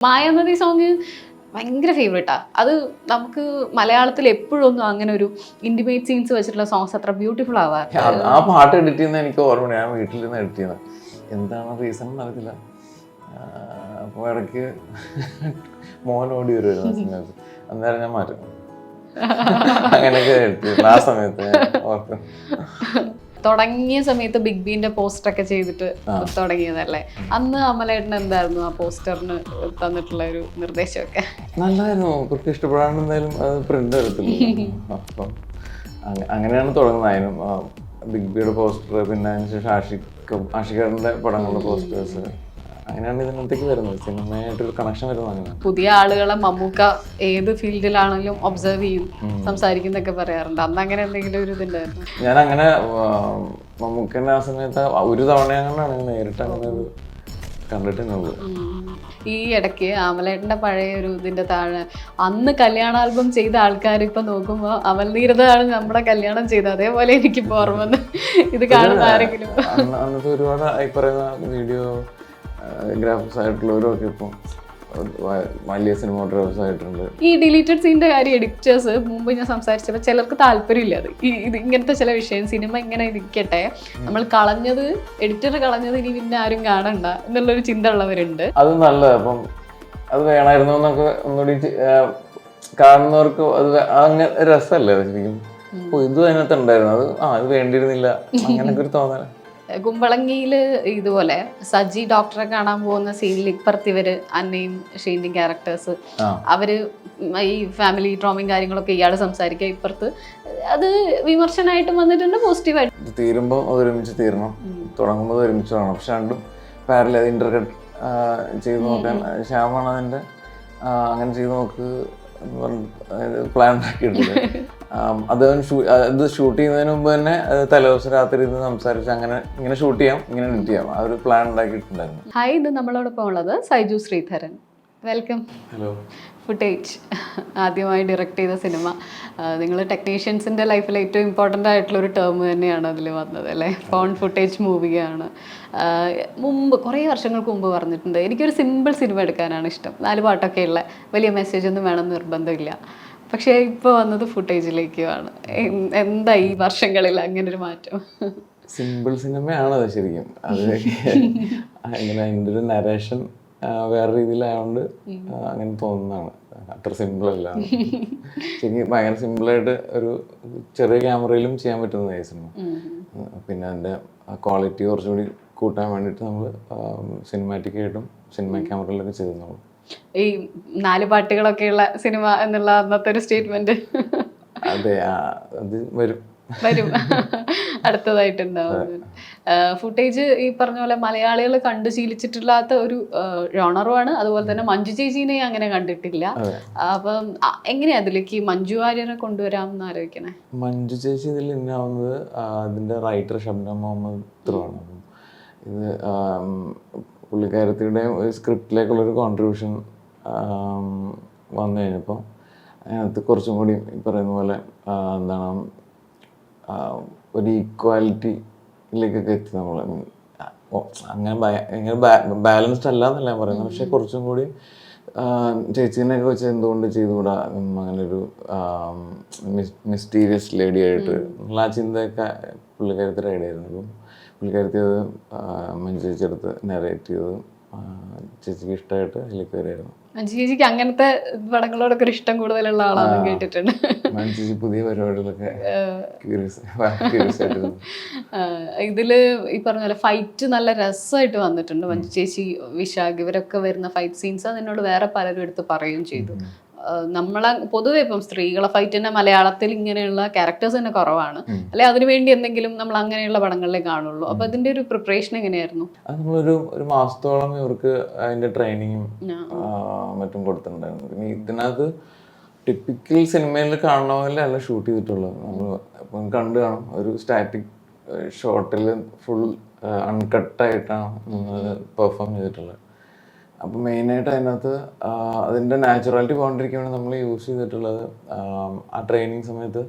Mayanadi song ഭയങ്കര ഫേവറേറ്റാ. അത് നമുക്ക് മലയാളത്തിൽ എപ്പോഴൊന്നും അങ്ങനെ ഒരു ഇന്റിമേറ്റ് സീൻസ് വെച്ചിട്ടുള്ള സോങ്സ് അത്ര ബ്യൂട്ടിഫുൾ ആവാറില്ല. ആ പാട്ട് എഡിറ്റ് ചെയ്യുന്ന എനിക്ക് ഓർമ്മ, ഞാൻ വീട്ടിലിരുന്ന് എഡിറ്റ് ചെയ്യുന്നത്. എന്താണ് റീസൺ എന്ന് അറിയത്തില്ല. അപ്പോൾ ഇടയ്ക്ക് മോൻ ഓടി വരുമായിരുന്നു ആ സമയത്ത്. അന്നേരം ഞാൻ മാറ്റും. അങ്ങനെയൊക്കെ എഡിറ്റ് ചെയ്തു ആ സമയത്ത് ഓർക്കും. തുടങ്ങിയ സമയത്ത് ബിഗ് ബീന്റെ പോസ്റ്റർ ഒക്കെ ചെയ്തിട്ട് തുടങ്ങിയതല്ലേ. അന്ന് അമലേട്ടൻ എന്തായിരുന്നു ആ പോസ്റ്ററിന് തന്നിട്ടുള്ള ഒരു നിർദ്ദേശമൊക്കെ? നല്ലതായിരുന്നു. അവർക്ക് ഇഷ്ടപ്പെടാണ്ട് എന്തായാലും അത് പ്രിന്റ് എടുത്തില്ല. അപ്പം അങ്ങനെയാണ് തുടങ്ങുന്നത്. അതിനും ബിഗ് ബിയുടെ പോസ്റ്റർ, പിന്നെ അതിനുശേഷം ആഷിഖാറിന്റെ പടങ്ങളുടെ പോസ്റ്റേഴ്സ്, അങ്ങനെയാണ് ഇതിനകത്തേക്ക് വരുന്നത്. സിനിമയായിട്ടൊരു കണക്ഷൻ വരുന്നത് അങ്ങനെ. പുതിയ ആളുകളെ മമ്മൂക്ക ഏത് ഫീൽഡിലാണെങ്കിലും ഒബ്സർവ് ചെയ്യും, സംസാരിക്കുന്നൊക്കെ പറയാറുണ്ട്. അന്ന് അങ്ങനെ എന്തെങ്കിലും ഒരു ഇതുണ്ടായിരുന്നു? ഞാൻ അങ്ങനെ മമ്മൂക്കൻ്റെ ആ സമയത്ത് ഒരു തവണ അങ്ങനെയാണ് നേരിട്ട് അങ്ങനെ ഒരു കണ്ടിട്ടുള്ളത്. ഈ ഇടയ്ക്ക് അമലേട്ടൻ്റെ പഴയ ഒരു ഇതിന്റെ താഴെ അന്ന് കല്യാണ ആൽബം ചെയ്ത ആൾക്കാർ ഇപ്പൊ നോക്കുമ്പോൾ അമൽനീരതാണ് നമ്മുടെ കല്യാണം ചെയ്തത്, അതേപോലെ എനിക്കിപ്പോ ഓർമ്മ വന്ന്. ഇത് കാണുന്ന ആരെങ്കിലും അന്നത്തെ ഒരുപാട് ഈ പറയുന്ന വീഡിയോ ഗ്രാഫിക്സ് ആയിട്ടുള്ളവരൊക്കെ ഇപ്പം വലിയ സിനിമാറ്റോഗ്രാഫേഴ്സ് ആയിട്ടുണ്ട്. ഈ ഡിലീറ്റഡ് സീനിന്റെ കാര്യം എഡിറ്റേഴ്സ് മുമ്പ് ഞാൻ സംസാരിച്ചപ്പോൾ ചിലർക്ക് താല്പര്യമില്ല. അത് ഇത് ഇങ്ങനത്തെ ചില വിഷയം, സിനിമ ഇങ്ങനെ ഇരിക്കട്ടെ, നമ്മൾ കളഞ്ഞത്, എഡിറ്റർ കളഞ്ഞത് ഇനി പിന്നെ ആരും കാണണ്ട എന്നുള്ളൊരു ചിന്ത ഉള്ളവരുണ്ട്. അത് നല്ലത്. അപ്പം അത് വേണമായിരുന്നു എന്നൊക്കെ ഒന്നുകൂടി കാണുന്നവർക്ക് അത് അങ്ങനെ രസമല്ലേ ശരിക്കും. ഇതും അതിനകത്ത് ഉണ്ടായിരുന്നു. അത് അത് വേണ്ടിയിരുന്നില്ല അങ്ങനൊക്കെ ഒരു തോന്നല. കുമ്പളങ്ങിയിൽ ഇതുപോലെ സജി ഡോക്ടറെ കാണാൻ പോകുന്ന സീനിൽ ഇപ്പുറത്ത് ഇവര് അന്നയും ഷീന്റെയും ക്യാരക്ടേഴ്സ് അവര് ഈ ഫാമിലി ട്രോമയും കാര്യങ്ങളൊക്കെ ഇയാള് സംസാരിക്കുക, ഇപ്പുറത്ത് അത് വിമർശനമായിട്ടും വന്നിട്ടുണ്ട്, പോസിറ്റീവായിട്ട്. തീരുമ്പോൾ അത് ഒരുമിച്ച് തീരണം, തുടങ്ങുമ്പോൾ അത് ഒരുമിച്ച് വേണം. പക്ഷെ രണ്ടും പാരലൽ ഇന്റർകട്ട് ചെയ്ത് നോക്കാൻ ശ്യാമാണ് അതിൻ്റെ അങ്ങനെ ചെയ്ത് നോക്ക് പ്ലാൻ ആക്കിയിട്ടുണ്ട്. അത് ഷൂട്ട് ചെയ്യുന്നതിന് മുമ്പ് തന്നെ തലേദിവസം രാത്രി ഇരുന്ന് സംസാരിച്ച് അങ്ങനെ ഇങ്ങനെ ഷൂട്ട് ചെയ്യാം, ഇങ്ങനെ എഡിറ്റ് ചെയ്യാം, ആ ഒരു പ്ലാൻ ഉണ്ടാക്കിയിട്ടുണ്ടായിരുന്നു. ഹായ്, ഇത് നമ്മളോടൊപ്പം ഉള്ളത് Saiju Sreedharan. Welcome. Hello. Footage ആദ്യമായി ഡയറക്റ്റ് ചെയ്ത സിനിമ. നിങ്ങൾ ടെക്നീഷ്യൻസിൻ്റെ ലൈഫിൽ ഏറ്റവും ഇമ്പോർട്ടൻ്റ് ആയിട്ടുള്ളൊരു ടേം തന്നെയാണ് അതിൽ വന്നത് അല്ലേ? ഫോൺ ഫുട്ടേജ് മൂവിയാണ്. മുമ്പ് കുറേ വർഷങ്ങൾക്ക് മുമ്പ് പറഞ്ഞിട്ടുണ്ട്, എനിക്കൊരു സിമ്പിൾ സിനിമ എടുക്കാനാണ് ഇഷ്ടം, 4 പാട്ടൊക്കെ ഉള്ള, വലിയ മെസ്സേജ് ഒന്നും വേണമെന്ന് നിർബന്ധമില്ല. പക്ഷേ ഇപ്പോൾ വന്നത് ഫുട്ടേജിലേക്കുമാണ്. എന്താ ഈ വർഷങ്ങളിൽ അങ്ങനെ ഒരു മാറ്റം? സിമ്പിൾ സിനിമയാണത് ശരിക്കും. അത് അങ്ങനെ അതിൻ്റെ ഒരു നരേഷൻ വേറെ രീതിയിലായതുകൊണ്ട് അങ്ങനെ തോന്നുന്നതാണ്. അത്ര സിമ്പിളല്ല ശരിക്കും. ഭയങ്കര സിമ്പിളായിട്ട് ഒരു ചെറിയ ക്യാമറയിലും ചെയ്യാൻ പറ്റുന്ന ഈ സിനിമ. പിന്നെ അതിൻ്റെ ക്വാളിറ്റി കുറച്ചുകൂടി കൂട്ടാൻ വേണ്ടിയിട്ട് നമ്മൾ സിനിമാറ്റിക് ആയിട്ടും സിനിമ ക്യാമറയിലൊക്കെ ചെയ്തു. നമ്മൾ ഈ 4 പാട്ടുകളൊക്കെയുള്ള സിനിമ എന്നുള്ള അന്നത്തെ ഒരു സ്റ്റേറ്റ്മെന്റ് അതെ, അത് വരും അടുത്തതായിട്ടുണ്ടാവും. ഫുട്ടേജ് ഈ പറഞ്ഞ പോലെ മലയാളികൾ കണ്ടു ശീലിച്ചിട്ടില്ലാത്ത ഒരു ജോണറുമാണ്. അതുപോലെ തന്നെ മഞ്ജു ചേച്ചീനെ അങ്ങനെ കണ്ടിട്ടില്ല. അപ്പം എങ്ങനെയാ അതിലേക്ക് മഞ്ജു വാര്യരെ കൊണ്ടുവരാമെന്ന് ആലോചിക്കണേ? മഞ്ജു ചേച്ചി ഇതിൽ ഇന്നാവുന്നത് അതിൻ്റെ റൈറ്റർ ഷബ്ന മുഹമ്മദ് ത്രുവാണ്. ഇത് പുള്ളിക്കാരത്തിയുടെയും ഒരു സ്ക്രിപ്റ്റിലേക്കുള്ളൊരു കോൺട്രിബ്യൂഷൻ വന്നു കഴിഞ്ഞപ്പോൾ അതിനകത്ത് കുറച്ചും കൂടി ഈ പറയുന്ന പോലെ എന്താണ് ഒരു ഈക്വാലിറ്റിയിലേക്കൊക്കെ എത്തി നമ്മൾ. അങ്ങനെ ബാലൻസ്ഡ് അല്ല എന്നല്ല ഞാൻ പറയുന്നത്, പക്ഷെ കുറച്ചും കൂടി ചേച്ചീനെയൊക്കെ വെച്ച് എന്തുകൊണ്ട് ചെയ്തുകൂടാ, അങ്ങനെ ഒരു മിസ്റ്റീരിയസ് ലേഡി ആയിട്ട് ഉള്ള ആ ചിന്തയൊക്കെ പുള്ളിക്കാരത്തിയുടെ ഐഡിയായിരുന്നു. അപ്പം പുള്ളിക്കാരത്തി അത് മഞ്ജു ചേച്ചിയെടുത്ത് നരേറ്റ് ചെയ്തത് ചേച്ചിക്ക് ഇഷ്ടമായിട്ട് അതിലേക്ക് വരികയായിരുന്നു. മഞ്ജു ചേച്ചിക്ക് അങ്ങനത്തെ പടങ്ങളോടൊക്കെ ഒരു ഇഷ്ടം കൂടുതലുള്ള ആളാണെന്ന് കേട്ടിട്ടുണ്ട്. മഞ്ജു ചേച്ചി പുതിയ പരിപാടികളൊക്കെ ഇതില് ഈ പറഞ്ഞ പോലെ ഫൈറ്റ് നല്ല രസമായിട്ട് വന്നിട്ടുണ്ട്. മഞ്ജു ചേച്ചി, വിശാഖ് ഇവരൊക്കെ വരുന്ന ഫൈറ്റ് സീൻസ് അതിനോട് വേറെ പലരും എടുത്ത് പറയുകയും ചെയ്തു. നമ്മളെ പൊതുവെ ഇപ്പം സ്ത്രീകളെ ഫൈറ്റ് തന്നെ മലയാളത്തിൽ ഇങ്ങനെയുള്ള ക്യാരക്ടേഴ്സ് തന്നെ കുറവാണ് അല്ലെ? അതിനു വേണ്ടി എന്തെങ്കിലും നമ്മൾ അങ്ങനെയുള്ള പടങ്ങളിലേ കാണുള്ളൂ. അപ്പൊ അതിന്റെ ഒരു പ്രിപ്പറേഷൻ എങ്ങനെയായിരുന്നു? അത് നമ്മളൊരു മാസത്തോളം ഇവർക്ക് അതിന്റെ ട്രെയിനിങ്ങും മറ്റും കൊടുത്തിട്ടുണ്ടായിരുന്നു. പിന്നെ ഇതിനകത്ത് ടിപ്പിക്കൽ സിനിമയിൽ കാണുന്ന പോലെ അല്ല ഷൂട്ട് ചെയ്തിട്ടുള്ളത്. നമ്മൾ ഇപ്പം കണ്ടു കാണും, ഒരു സ്റ്റാറ്റിക് ഷോട്ടിൽ ഫുൾ അൺകട്ടായിട്ടാണ് നമ്മൾ പെർഫോം ചെയ്തിട്ടുള്ളത്. അപ്പോൾ മെയിനായിട്ട് അതിനകത്ത് അതിൻ്റെ നാച്ചുറാലിറ്റി പോകാണ്ടിരിക്കാൻ വേണ്ടി നമ്മൾ യൂസ് ചെയ്തിട്ടുള്ളത് ആ ട്രെയിനിങ് സമയത്ത്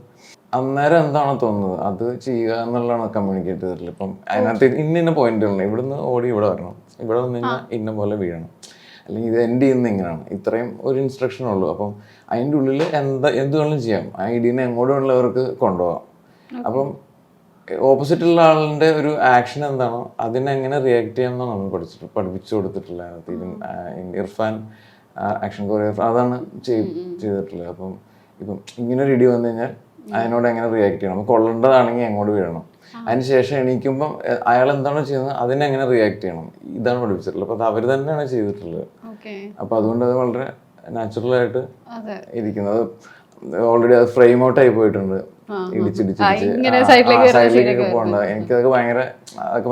അന്നേരം എന്താണോ തോന്നുന്നത് അത് ചെയ്യുക എന്നുള്ളതാണ് കമ്മ്യൂണിക്കേറ്റ് ചെയ്തിട്ടുള്ളത്. ഇപ്പം അതിനകത്ത് ഇന്ന പോയിന്റുകളുണ്ട്, ഇവിടുന്ന് ഓടി ഇവിടെ വരണം, ഇവിടെ വന്നു കഴിഞ്ഞാൽ ഇന്ന പോലെ വീഴണം, അല്ലെങ്കിൽ ഇത് എൻഡ് ചെയ്യുന്നത് ഇങ്ങനെയാണ്, ഇത്രയും ഒരു ഇൻസ്ട്രക്ഷൻ ഉള്ളൂ. അപ്പം അതിൻ്റെ ഉള്ളിൽ എന്ത് വേണമെങ്കിലും ചെയ്യാം, ആ ഐഡിയനെ എങ്ങോട്ട് വേണമെങ്കിലും കൊണ്ടുപോകാം. അപ്പം ഓപ്പോസിറ്റുള്ള ആളിൻ്റെ ഒരു ആക്ഷൻ എന്താണോ അതിനെങ്ങനെ റിയാക്ട് ചെയ്യാമെന്നാണ് നമ്മൾ പഠിപ്പിച്ചു കൊടുത്തിട്ടുള്ളത്. അതിനകത്ത് ഇർഫാൻ ആക്ഷൻ കൊറിയോഗ്രാഫർ അതാണ് ചെയ്തിട്ടുള്ളത്. അപ്പം ഇപ്പം ഇങ്ങനെ ഒരു ഇടി വന്നു കഴിഞ്ഞാൽ അതിനോട് എങ്ങനെ റിയാക്ട് ചെയ്യണം, നമുക്ക് കൊള്ളേണ്ടതാണെങ്കിൽ എങ്ങോട്ട് വീഴണം, അതിനുശേഷം എണീക്കുമ്പം അയാൾ എന്താണോ ചെയ്യുന്നത് അതിനെങ്ങനെ റിയാക്ട് ചെയ്യണം, ഇതാണ് പഠിപ്പിച്ചിട്ടുള്ളത്. അപ്പോൾ അത് അവർ തന്നെയാണ് ചെയ്തിട്ടുള്ളത്. അപ്പോൾ അതുകൊണ്ട് അത് വളരെ നാച്ചുറലായിട്ട് ഇരിക്കുന്നത്. ഓൾറെഡി അത് ഫ്രെയിം ഔട്ട് ആയി പോയിട്ടുണ്ട്, സൈഡിലേക്ക് പോകണ്ട. എനിക്കതൊക്കെ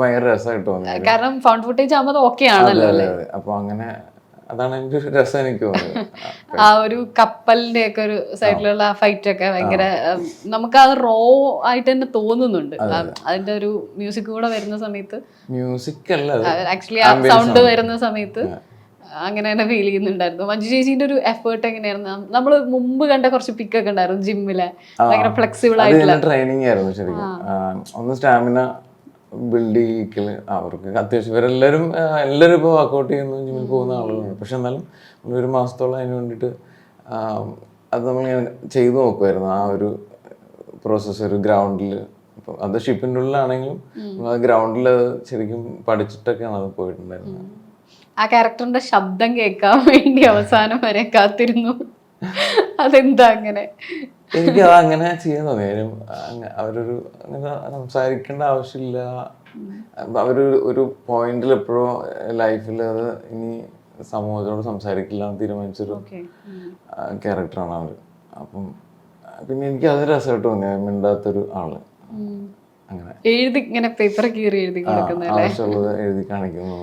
ഭയങ്കര രസമായിട്ട് തോന്നി. കാരണം ഫൗണ്ട് ഫുട്ടേജ് ആകുമ്പോൾ ഓക്കെ ആണല്ലോ. അപ്പൊ അങ്ങനെ അതാണ് എൻ്റെ ഒരു രസം എനിക്ക് തോന്നുന്നത്. ആ ഒരു കപ്പലിന്റെ ഒക്കെ ഒരു സൈഡിലുള്ള ഫൈറ്റ് ഒക്കെ ഭയങ്കര നമുക്ക് അത് റോ ആയിട്ട് തന്നെ തോന്നുന്നുണ്ട്. അതിന്റെ ഒരു മ്യൂസിക് കൂടെ വരുന്ന സമയത്ത്, മ്യൂസിക് അല്ല ആക്ച്വലി ആ സൗണ്ട് വരുന്ന സമയത്ത് അങ്ങനെ തന്നെ ഫീൽ ചെയ്യുന്നുണ്ടായിരുന്നു. മഞ്ജു ചേച്ചിന്റെ ഒരു എഫേർട്ട് എങ്ങനെയായിരുന്നു? നമ്മൾ മുമ്പ് കണ്ട കുറച്ച് പിക്കൊക്കെ ഉണ്ടായിരുന്നു ജിമ്മിലെ, ഭയങ്കര ഫ്ലെക്സിബിൾ ആയിട്ടുള്ള ട്രെയിനിങ് ആയിരുന്നു ശരിക്കും. ഒന്ന് സ്റ്റാമിന ബിൽഡ് ചെയ്യിക്കല്, അവർക്ക് അത്യാവശ്യം ഇവരെല്ലാവരും ഇപ്പോൾ വർക്കൗട്ട് ചെയ്യുന്നു, ജിമ്മിൽ പോകുന്ന ആളുകളാണ്. പക്ഷെ എന്നാലും ഒരു മാസത്തോളം അതിന് വേണ്ടിയിട്ട് അത് നമ്മൾ ചെയ്തു നോക്കുമായിരുന്നു. ആ ഒരു പ്രോസസ്സ് ഒരു ഗ്രൗണ്ടിൽ, ഇപ്പം അത് ഷിപ്പിൻ്റെ ഉള്ളിലാണെങ്കിലും ഗ്രൗണ്ടിൽ അത് ശരിക്കും പഠിച്ചിട്ടൊക്കെയാണ് അത് പോയിട്ടുണ്ടായിരുന്നത്. ആ ക്യാരക്ടറിന്റെ ശബ്ദം കേൾക്കാൻ വേണ്ടി അവസാനം വരെ കാത്തിരുന്നു. അതെന്താ അങ്ങനെ? എനിക്ക് അത് അങ്ങനെ ചെയ്യാൻ തോന്നി. അവരൊരു അങ്ങനെ സംസാരിക്കേണ്ട ആവശ്യമില്ല. ഒരു പോയിന്റിൽ എപ്പോഴോ ലൈഫിൽ അത് ഇനി സമൂഹത്തോട് സംസാരിക്കില്ല എന്ന് തീരുമാനിച്ചൊരു ക്യാരക്ടറാണ് അവർ. അപ്പം പിന്നെ എനിക്ക് അത് രസമായിട്ട് തോന്നി, മിണ്ടാത്തൊരു ആള്. അങ്ങനെ എഴുതി ഇങ്ങനെ പേപ്പർ കീറി എഴുതി ആവശ്യമുള്ളത് എഴുതി കാണിക്കുന്നു.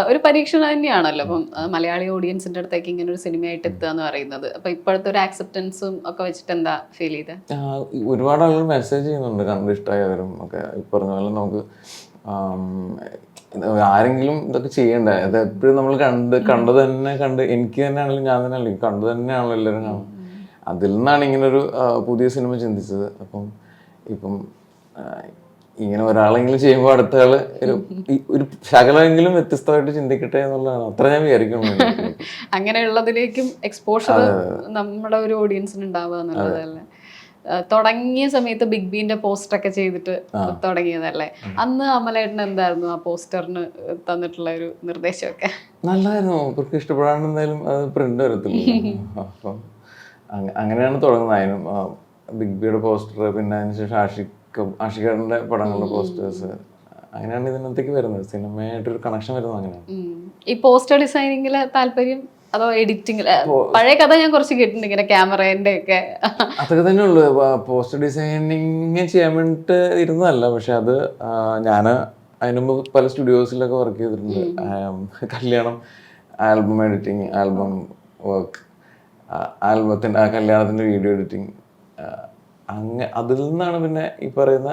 ഒരു പരീക്ഷണം തന്നെയാണല്ലോ അപ്പം മലയാളി ഓഡിയൻസിന്റെ അടുത്തേക്ക് ഇങ്ങനെ ഒരു സിനിമയായിട്ട് എത്തുക എന്ന് പറയുന്നത്. അപ്പൊ ഇപ്പോഴത്തെ ഒരു ആക്സെപ്റ്റൻസും ഒക്കെ വെച്ചിട്ട് എന്താ ഫീൽ ചെയ്ത്? ഒരുപാട് ആളുകൾ മെസ്സേജ് ചെയ്യുന്നുണ്ട്, കണ്ട് ഇഷ്ടമായവരും ഒക്കെ. പറഞ്ഞ പോലെ നമുക്ക് ആരെങ്കിലും ഇതൊക്കെ ചെയ്യണ്ടേ, അത് എപ്പോഴും നമ്മൾ കണ്ടത് തന്നെ എനിക്ക് തന്നെ ആണെങ്കിലും ഞാൻ തന്നെ ആണെങ്കിലും കണ്ടു തന്നെയാണല്ലോ എല്ലാവരും കാണും. അതിൽ നിന്നാണ് ഇങ്ങനൊരു പുതിയ സിനിമ ചിന്തിച്ചത്. അപ്പം ഇപ്പം ഇങ്ങനെ ഒരാളെങ്കിലും ചെയ്യുമ്പോൾ അടുത്ത ആള് ഒരു ശകലമെങ്കിലും വ്യത്യസ്തമായിട്ട് ചിന്തിക്കട്ടെ എന്നുള്ളതാണ്. അത്ര ഞാൻ വിചാരിക്കുന്നു. അങ്ങനെയുള്ളതിലേക്കും എക്സ്പോഷർ നമ്മുടെ ഒരു ഓഡിയൻസിന് ഉണ്ടാവുക എന്നുള്ളതല്ലേ. തുടങ്ങിയ സമയത്ത് ബിഗ് ബീന്റെ പോസ്റ്റർ ഒക്കെ ചെയ്തിട്ട് തുടങ്ങിയതല്ലേ. അന്ന് അമലേട്ടൻ എന്തായിരുന്നു ആ പോസ്റ്ററിന് തന്നിട്ടുള്ള ഒരു നിർദ്ദേശമൊക്കെ? നല്ലതായിരുന്നു. അവർക്ക് ഇഷ്ടപ്പെടാണ്ട് എന്തായാലും അത് പ്രിന്റ് വരത്തില്ല. അപ്പം അങ്ങനെയാണ് തുടങ്ങുന്നത്. അതിനും ബിഗ് ബിയുടെ പോസ്റ്റർ, പിന്നെ അതിനുശേഷം ആഷിഖാറിന്റെ പടങ്ങളുടെ പോസ്റ്റേഴ്സ്, അങ്ങനെയാണ് ഇതിനകത്തേക്ക് വരുന്നത്. സിനിമയായിട്ടൊരു കണക്ഷൻ വരുന്നത് അങ്ങനെയാണ്. ഈ പോസ്റ്റർ ഡിസൈനിങ്ങില് താല്പര്യം അതോ എഡിറ്റിംഗ്? പഴയ കഥ ഞാൻ കുറച്ച് കേട്ടിട്ടുണ്ട്, ഇങ്ങനെ ക്യാമറേന്റെ ഒക്കെ അതൊക്കെ തന്നെ ഉള്ളു. പോസ്റ്റർ ഡിസൈനിങ് ചെയ്യാൻ വേണ്ടിട്ട് ഇരുന്നതല്ല. പക്ഷെ അത് ഞാൻ അതിനുമ്പ് പല സ്റ്റുഡിയോസിലൊക്കെ വർക്ക് ചെയ്തിട്ടുണ്ട്. കല്യാണം, ആൽബം എഡിറ്റിങ്, ആൽബം വർക്ക്, കല്യാണത്തിന്റെ വീഡിയോ എഡിറ്റിംഗ്, അതിൽ നിന്നാണ് പിന്നെ ഈ പറയുന്ന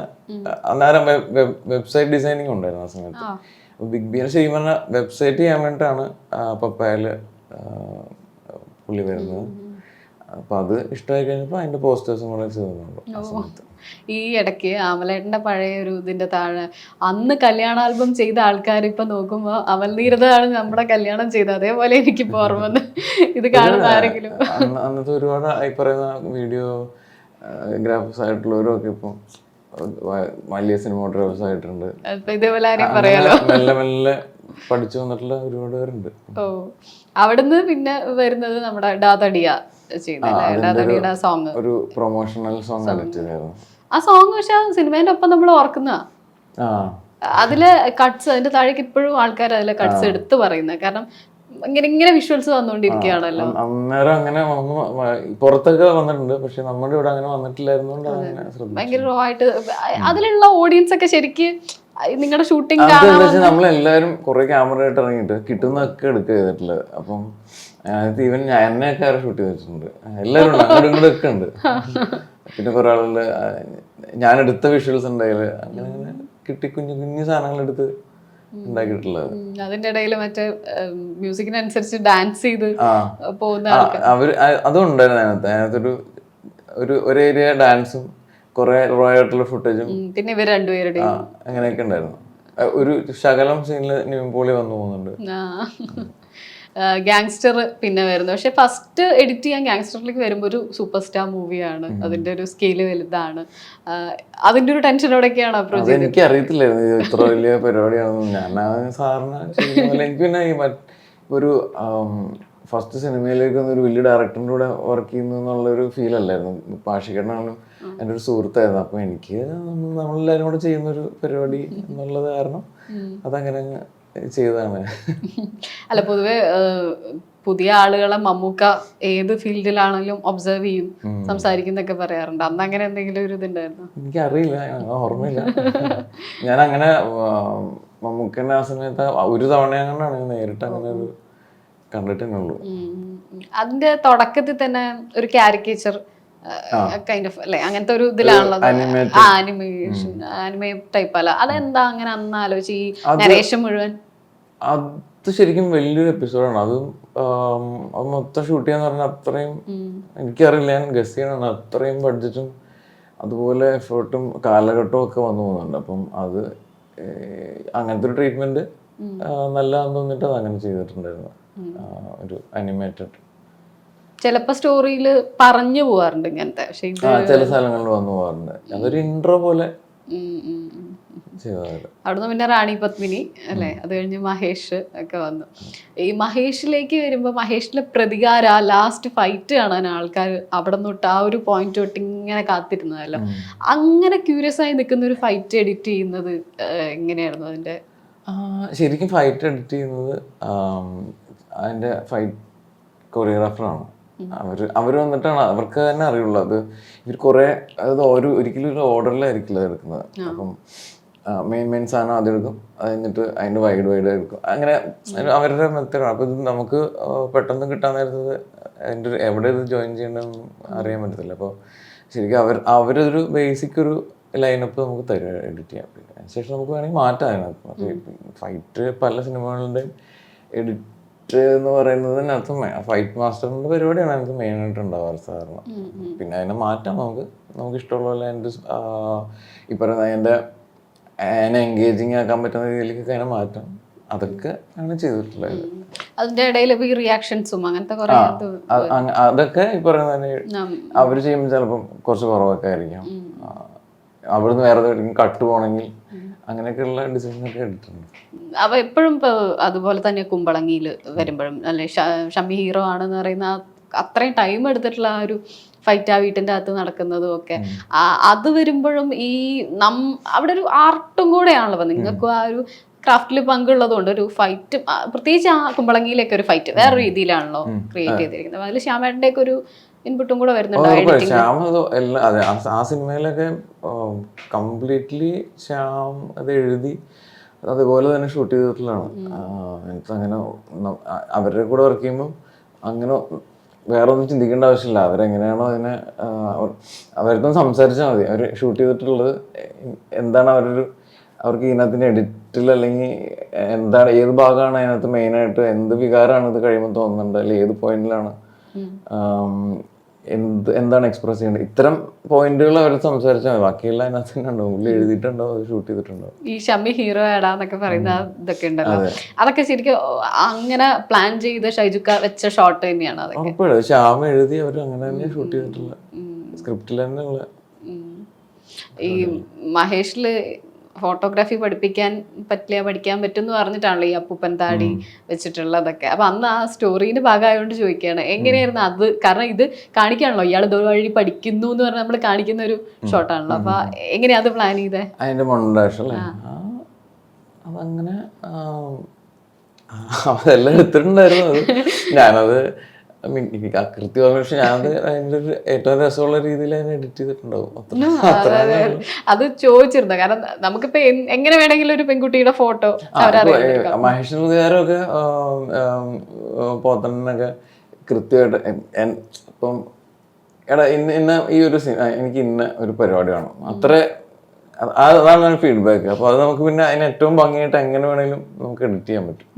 അന്നേരം വെബ്സൈറ്റ് ഡിസൈനിങ് ഉണ്ടായിരുന്നു ആ സമയത്ത്. ബിഗ് ബിനെ ശരിക്കും പറഞ്ഞാൽ വെബ്സൈറ്റ് ചെയ്യാൻ വേണ്ടിയിട്ടാണ് പപ്പായല് പുള്ളി വരുന്നത്. അപ്പൊ അത് ഇഷ്ടമായി കഴിഞ്ഞപ്പോൾ അതിന്റെ പോസ്റ്റേഴ്സും കൂടെ ചെയ്തിട്ടുണ്ട് ആ സമയത്ത്. ഈ ഇടയ്ക്ക് അമലേട്ടന്റെ പഴയ ഒരു ഇതിന്റെ താഴെ അന്ന് കല്യാണ ആൽബം ചെയ്ത ആൾക്കാർ ഇപ്പൊ നോക്കുമ്പോ അമൽനീരതാണ് നമ്മുടെ കല്യാണം ചെയ്തത്, അതേപോലെ എനിക്കിപ്പോ ഓർമ്മ വന്ന് ഇത് കാണുന്ന ആരെങ്കിലും അന്നത്തെ ഒരുപാട് ഈ പറയുന്ന വീഡിയോ ഗ്രാഫിക്സ് ആയിട്ടുള്ളവരും ഒക്കെ ഇപ്പം വലിയ സിനിമാറ്റോഗ്രാഫേഴ്സ് ആയിട്ടുണ്ട്. മെല്ലെ മെല്ലെ പഠിച്ചു വന്നിട്ടുള്ള ഒരുപാട് പേരുണ്ട്. ഓ, അവിടുന്ന് പിന്നെ വരുന്നത് നമ്മുടെ ഡാതടിയ ചെയ്യുന്ന സോങ്, ഒരു പ്രൊമോഷണൽ സോങ് ചെയ്തായിരുന്നു. ആ സോങ് പക്ഷെ സിനിമേന്റെ ഒപ്പം നമ്മൾ ഓർക്കുന്ന അതിലെ കട്ട്സ്, അതിന്റെ താഴേക്ക് ഇപ്പോഴും ആൾക്കാർ അതിലെ കട്ട്സ് എടുത്ത് പറയുന്നത്. കാരണം ഇങ്ങനെ വിഷ്വൽസ് വന്നുകൊണ്ടിരിക്കുകയാണല്ലോ. അന്നേരം അങ്ങനെ പുറത്തൊക്കെ വന്നിട്ടുണ്ട്, പക്ഷെ നമ്മുടെ ഇവിടെ അങ്ങനെ വന്നിട്ടില്ലായിരുന്നോണ്ട് ഭയങ്കര റോ ആയിട്ട് അതിലുള്ള ഓഡിയൻസ് ഒക്കെ ശരിക്ക് നിങ്ങളുടെ ഷൂട്ടിംഗ് നമ്മളെല്ലാരും കുറെ ക്യാമറ ആയിട്ട് ഇറങ്ങിയിട്ട് കിട്ടുന്നതൊക്കെ എടുക്കുക ചെയ്തിട്ടുള്ളത്. അപ്പം ഈവൻ എന്നെയൊക്കെ ആരും ഷൂട്ട് ചെയ്ത് വെച്ചിട്ടുണ്ട്. എല്ലാവരും ഉണ്ട്, അങ്ങോട്ടും ഇങ്ങോട്ടും ഒക്കെ ഉണ്ട്. പിന്നെ കുറെ ആളുകള് ഞാൻ എടുത്ത വിഷ്വൽസ് ഉണ്ടായാല് അങ്ങനെ അങ്ങനെ കിട്ടി കുഞ്ഞു കുഞ്ഞു സാധനങ്ങൾ എടുത്ത് ഉണ്ടാക്കിയിട്ടുള്ളത്. അതിന്റെ ഇടയിൽ മറ്റേ മ്യൂസിക്കിനനുസരിച്ച് ഡാൻസ് ചെയ്ത് പോകുന്ന അവര് അതും ഉണ്ടായിരുന്നു അതിനകത്തൊരു ഒരു ഏരിയ ഡാൻസും കുറെ റോ ആയിട്ടുള്ള ഫുട്ടേജും പിന്നെ ഇവർ രണ്ടുപേരുടെയും അങ്ങനെയൊക്കെ ഉണ്ടായിരുന്നു. ഒരു ശകലം സീനിൽ നിവിൻ പോളി വന്നു പോകുന്നുണ്ട്. ഗാങ്സ്റ്റർ പിന്നെ വരുന്നത്, പക്ഷെ ഫസ്റ്റ് എഡിറ്റ് ചെയ്യാൻ ഗാങ്സ്റ്ററിലേക്ക് വരുമ്പോൾ ഒരു സൂപ്പർ സ്റ്റാർ മൂവിയാണ്, അതിന്റെ ഒരു സ്കെയില് വലുതാണ്. അതിന്റെ ഒരു ടെൻഷനോടൊക്കെയാണ് അപ്രോച്ച് ചെയ്തത്. എനിക്ക് അറിയത്തില്ലായിരുന്നു ഇത് ഇത്ര വലിയ പരിപാടിയാണെന്ന്. ഞാൻ സാറിന് എനിക്ക് പിന്നെ ഒരു ഫസ്റ്റ് സിനിമയിലേക്ക് ഒരു വലിയ ഡയറക്ടറിൻ്റെ കൂടെ വർക്ക് ചെയ്യുന്നു എന്നുള്ളൊരു ഫീൽ അല്ലായിരുന്നു. പാഷികേട്ടനാണ് എൻ്റെ ഒരു സുഹൃത്തായിരുന്നു. അപ്പോൾ എനിക്ക് നമ്മളെല്ലാവരും കൂടെ ചെയ്യുന്നൊരു പരിപാടി എന്നുള്ളത് കാരണം അതങ്ങനെ ചെയ്തതാണ്. അല്ല, പൊതുവെ പുതിയ ആളുകളെ മമ്മൂക്ക ഏത് ഫീൽഡിലാണെങ്കിലും ഒബ്സർവ് ചെയ്യും, സംസാരിക്കുന്നൊക്കെ പറയാറുണ്ട്. അന്ന് അങ്ങനെ എന്തെങ്കിലും ഒരു ഇതുണ്ടായിരുന്നു? എനിക്കറിയില്ല, ഓർമ്മയില്ല. ഞാൻ അങ്ങനെ മമ്മൂക്കൻ്റെ ആ സമയത്ത് ഒരു തവണ അങ്ങനെയാണ് നേരിട്ട് അങ്ങനെ ഒരു കണ്ടിട്ടുള്ളൂ. അതിന്റെ തുടക്കത്തിൽ തന്നെ ഒരു കാരിക്കേച്ചർ കൈൻഡ് ഓഫ് അല്ലേ, അങ്ങനത്തെ ഒരു ഇതിലാണല്ലോ, ആനിമേഷൻ ആനിമേ ടൈപ്പ് അല്ല, അതെന്താ അങ്ങനെ അന്ന് ആലോചിച്ച് ഈ നരേഷൻ മുഴുവൻ? അത് ശരിക്കും വലിയൊരു എപ്പിസോഡാണ്. അത് മൊത്തം ഷൂട്ട് ചെയ്യാന്ന് പറഞ്ഞാൽ അത്രയും എനിക്കറിയില്ല, ഞാൻ ഗസ് ചെയ്യണം, അത്രയും ബഡ്ജറ്റും അതുപോലെ എഫേർട്ടും കാലഘട്ടവും ഒക്കെ വന്നു പോകുന്നുണ്ട്. അപ്പം അത് അങ്ങനത്തെ ഒരു ട്രീറ്റ്മെന്റ് നല്ലതാന്ന് തോന്നിട്ട് അത് അങ്ങനെ ചെയ്തിട്ടുണ്ടായിരുന്നു. ഒരു അനിമേറ്റഡ് ചിലപ്പോ സ്റ്റോറിയിൽ പറഞ്ഞു പോവാറുണ്ട് ഇങ്ങനത്തെ, പക്ഷെ ചില സ്ഥലങ്ങളിൽ വന്നു പോകാറുണ്ട്. അതൊരു ഇൻട്രോ പോലെ. അവിടുന്ന് പിന്നെ റാണി പത്മിനി അല്ലെ, അത് കഴിഞ്ഞ് മഹേഷ് ഒക്കെ വന്നു. ഈ മഹേഷിലേക്ക് വരുമ്പോ മഹേഷിലെ പ്രതികാര ലാസ്റ്റ് ഫൈറ്റ് കാണാൻ ആൾക്കാർ അവിടെ തൊട്ട് ആ ഒരു പോയിന്റ് തൊട്ട് ഇങ്ങനെ കാത്തിരുന്നതല്ലോ. അങ്ങനെ ക്യൂരിയസ് ആയി നിൽക്കുന്ന ഒരു ഫൈറ്റ് എഡിറ്റ് ചെയ്യുന്നത് എങ്ങനെയായിരുന്നു അതിന്റെ? ശരിക്കും ഫൈറ്റ് എഡിറ്റ് ചെയ്യുന്നത് അതിന്റെ ഫൈറ്റ് കൊറിയോഗ്രാഫറാണ്. അവർ വന്നിട്ടാണ്, അവർക്ക് തന്നെ അറിയുള്ളൂ. അത് ഇവർ കുറെ, അതായത് ഒരിക്കലും ഒരു ഓർഡറിലായിരിക്കില്ല എടുക്കുന്നത്. അപ്പം മെയിൻ സാധനം ആദ്യം എടുക്കും, അത് കഴിഞ്ഞിട്ട് അതിൻ്റെ വൈഡ് എടുക്കും. അങ്ങനെ അവരുടെ മെത്തേഡാണ്. അപ്പോൾ ഇത് നമുക്ക് പെട്ടെന്ന് കിട്ടാൻ നേരത്തത് അതിൻ്റെ എവിടെ ഇത് ജോയിൻ ചെയ്യേണ്ടതെന്ന് അറിയാൻ പറ്റത്തില്ല. അപ്പോൾ ശരിക്കും അവരൊരു ബേസിക് ഒരു ലൈനപ്പ് നമുക്ക് തരും എഡിറ്റ് ചെയ്യാൻ. പിന്നെ അതിനുശേഷം നമുക്ക് വേണമെങ്കിൽ മാറ്റാം അതിനകത്ത്. ഫൈറ്റ് പല സിനിമകളുടെയും എഡിറ്റ് എന്ന് പറയുന്നതിനകത്ത് ഫൈറ്റ് മാസ്റ്ററിന്റെ പരിപാടിയാണ് എനിക്ക് മെയിനായിട്ട് ഉണ്ടാവാറ് സാധാരണ. പിന്നെ അതിനെ മാറ്റാം, നമുക്ക് ഇഷ്ടമുള്ള പോലെ അതിൻ്റെ ഈ പറയുന്ന അതിനെ എൻഗേജിങ് ആക്കാൻ പറ്റുന്ന രീതിയിലേക്ക് അതിനെ മാറ്റാം. അതൊക്കെ ആണ് ചെയ്തിട്ടുള്ളത്. അതിന്റെ ഇടയിൽ ഈ റിയാക്ഷൻസും അങ്ങനത്തെ അതൊക്കെ ഈ പറയുന്ന അവർ ചെയ്യുമ്പോൾ ചിലപ്പം കുറച്ച് കുറവൊക്കെ ആയിരിക്കാം. അവിടുന്ന് വേറെ കട്ട് പോകണമെങ്കിൽ അങ്ങനെയൊക്കെയുള്ള ഡിസൈനൊക്കെ എടുത്തിട്ടുണ്ട്. അവ എപ്പോഴും അതുപോലെ തന്നെ കുമ്പളങ്ങിയിൽ വരുമ്പോഴും അല്ലെ, ഷമ്മി ഹീറോ ആണെന്ന് പറയുന്ന അത്രയും ടൈം എടുത്തിട്ടുള്ള ആ ഒരു ഫൈറ്റ് ആ വീട്ടിൻ്റെ അകത്ത് നടക്കുന്നതും ഒക്കെ അത് വരുമ്പോഴും ഈ അവിടെ ഒരു ആർട്ടും കൂടെയാണല്ലോ നിങ്ങൾക്കും ആ ഒരു ക്രാഫ്റ്റിൽ പങ്കുള്ളതുകൊണ്ട് ഒരു ഫൈറ്റ്, പ്രത്യേകിച്ച് ആ കുമ്പളങ്ങിയിലേക്ക് ഒരു ഫൈറ്റ് വേറെ രീതിയിലാണല്ലോ ക്രിയേറ്റ് ചെയ്തിരിക്കുന്നത്. അതിൽ ശ്യാമേട്ടൻ്റെ ഒക്കെ ഒരു ഇൻപുട്ടും കൂടെ വരുന്നുണ്ട്. ശ്യാം അതെ, ആ സിനിമയിലൊക്കെ കംപ്ലീറ്റ്ലി ശ്യാം അത് എഴുതി അതുപോലെ തന്നെ ഷൂട്ട് ചെയ്തിട്ടുള്ളതാണ്. എനിക്ക് അങ്ങനെ അവരുടെ കൂടെ വർക്ക് ചെയ്യുമ്പോൾ അങ്ങനെ വേറെ ഒന്നും ചിന്തിക്കേണ്ട ആവശ്യമില്ല. അവരെങ്ങനെയാണോ അതിനെ അവർക്ക് സംസാരിച്ചാൽ മതി. അവർ ഷൂട്ട് ചെയ്തിട്ടുള്ളത് എന്താണ് അവർക്ക് ഇതിനകത്തിൻ്റെ എഡിറ്റിൽ അല്ലെങ്കിൽ എന്താണ് ഏത് ഭാഗമാണ് അതിനകത്ത് മെയിനായിട്ട് എന്ത് വികാരമാണ് ഇത് കഴിയുമ്പോൾ തോന്നുന്നുണ്ട്, അല്ലെങ്കിൽ ഏത് പോയിന്റിലാണ് എന്താണ് എക്സ്പ്രസ് ചെയ്യേണ്ടത്, ഇത്തരം പോയിന്റുകൾ അവർ സംസാരിച്ചാൽ മതി. ബാക്കിയുള്ള അതിനകത്ത് തന്നെ ഉണ്ടാവും, ഉള്ളിൽ എഴുതിയിട്ടുണ്ടാവും, അത് ഷൂട്ട് ചെയ്തിട്ടുണ്ടാവും. ഈ ഷമ്മി ഹീറോ ആടാന്നൊക്കെ പറയുന്ന ഇതൊക്കെ ഉണ്ടല്ലോ, അതൊക്കെ ശരിക്കും അങ്ങനെ പ്ലാൻ ചെയ്ത് ഷൈജുക്ക വെച്ച ഷോട്ട് തന്നെയാണ് അതൊക്കെ. ശ്യാം എഴുതി അവർ അങ്ങനെ തന്നെ ഷൂട്ട് ചെയ്തിട്ടുള്ള സ്ക്രിപ്റ്റിൽ തന്നെ ഉള്ള. ഈ മഹേഷില് ഫോട്ടോഗ്രാഫി പഠിക്കാൻ പറ്റും എന്ന് പറഞ്ഞിട്ടാണല്ലോ ഈ അപ്പൂപ്പൻ താടി വെച്ചിട്ടുള്ളതൊക്കെ. അപ്പൊ അന്ന് ആ സ്റ്റോറീന്റെ ഭാഗമായോണ്ട് ചോദിക്കുകയാണ്, എങ്ങനെയായിരുന്നു അത്? കാരണം ഇത് കാണിക്കാണല്ലോ ഇയാൾ ഇതുവഴി പഠിക്കുന്നു എന്ന് പറഞ്ഞാൽ നമ്മൾ കാണിക്കുന്ന ഒരു ഷോട്ടാണല്ലോ. അപ്പൊ എങ്ങനെയാ അത് പ്ലാൻ ചെയ്തേ? അതിന്റെ മൊണ്ടാഷ് അല്ലേ, അതങ്ങനെ അതെല്ലാം എടുത്തിട്ടുണ്ടായിരുന്നു. അത് ഞാനത് കൃത്യം, പക്ഷെ ഞാനത് അതിൻ്റെ ഒരു ഏറ്റവും രസമുള്ള രീതിയിൽ അതിനെ എഡിറ്റ് ചെയ്തിട്ടുണ്ടാവും. അത് ചോദിച്ചിരുന്നു, കാരണം നമുക്കിപ്പോ എങ്ങനെ വേണമെങ്കിലും ഒരു പെൺകുട്ടിയുടെ ഫോട്ടോ മഹേഷ് പ്രതികാരമൊക്കെ പോത്തനൊക്കെ കൃത്യമായിട്ട് ഇപ്പം എടാ ഇന്ന ഈ ഒരു എനിക്ക് ഇന്ന ഒരു പരിപാടി വേണം, അത്ര അതാണ് ഫീഡ്ബാക്ക്. അപ്പോൾ അത് നമുക്ക് പിന്നെ അതിന് ഏറ്റവും ഭംഗിയായിട്ട് എങ്ങനെ വേണമെങ്കിലും നമുക്ക് എഡിറ്റ് ചെയ്യാൻ പറ്റും.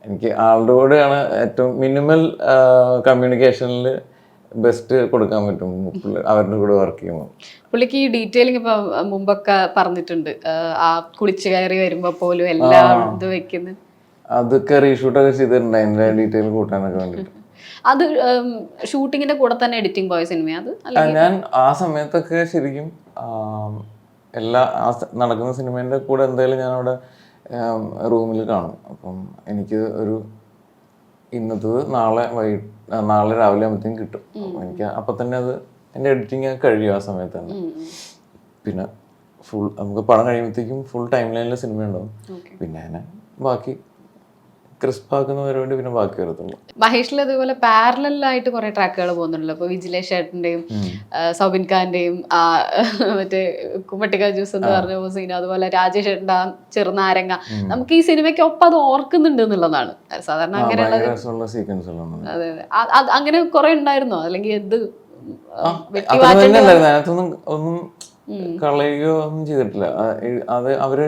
എനിക്ക് ആളുടെ കൂടെയാണ് ഏറ്റവും മിനിമൽ കമ്മ്യൂണിക്കേഷനിൽ ബെസ്റ്റ് കൊടുക്കാൻ പറ്റും അവരുടെ കൂടെ വർക്ക് ചെയ്യുമ്പോൾ. പുള്ളിക്ക് ഈ ഡീറ്റെയിലിംഗ് ഇപ്പൊ മുമ്പൊക്കെ പറഞ്ഞിട്ടുണ്ട്, ആ കുളിച്ച് കയറി വരുമ്പോ പോലും എല്ലാം ഇത് വെക്കുന്നത്. അതൊക്കെ റീഷൂട്ടൊക്കെ ചെയ്തിട്ടുണ്ട് അതിന്റെ ഡീറ്റെയിൽ കൂട്ടാനൊക്കെ വേണ്ടിട്ട്. അത് ഷൂട്ടിങ്ങിന്റെ കൂടെ തന്നെ എഡിറ്റിംഗ് പോയ സിനിമ അത്? ഞാൻ ആ സമയത്തൊക്കെ ശരിക്കും എല്ലാ നടക്കുന്ന സിനിമേന്റെ കൂടെ എന്തായാലും ഞാൻ അവിടെ റൂമിൽ കാണും. അപ്പം എനിക്ക് ഒരു ഇന്നത്തത് നാളെ രാവിലെ ആകുമ്പോഴത്തേക്കും കിട്ടും. എനിക്ക് അപ്പം തന്നെ അത് എൻ്റെ എഡിറ്റിംഗ് കഴിയും ആ സമയത്ത് തന്നെ. പിന്നെ ഫുൾ നമുക്ക് പടം കഴിയുമ്പോഴത്തേക്കും ഫുൾ ടൈം ലൈനിൽ സിനിമ ഉണ്ടാവും. പിന്നെ ഞാൻ ബാക്കി ക്രിസ്പ് ആക്കുന്ന പരിപാടി പിന്നെ ബാക്കി വരത്തുള്ളൂ. മഹേഷിൽ അതുപോലെ പാരലായിട്ട് കുറെ ട്രാക്കുകൾ പോകുന്നുണ്ടല്ലോ. ഇപ്പൊ വിജിലേഷ് ചേട്ടന്റെയും സൗബിൻ ഖാന്റെയും മറ്റേ കുമ്മട്ടിക്ക ജ്യൂസ് എന്ന് പറഞ്ഞ സീൻ, അതുപോലെ രാജേഷ് ചേട്ടൻ്റെ ചെറുനാരങ്ങ, നമുക്ക് ഈ സിനിമയ്ക്ക് ഒപ്പം അത് ഓർക്കുന്നുണ്ട് എന്നുള്ളതാണ് സാധാരണ അങ്ങനെയുള്ള. അതെ അതെ, അങ്ങനെ കുറെ ഉണ്ടായിരുന്നോ? അല്ലെങ്കിൽ എന്ത് അതിനകത്തൊന്നും ഒന്നും കളയുകയോ ഒന്നും ചെയ്തിട്ടില്ല. അത് അവര്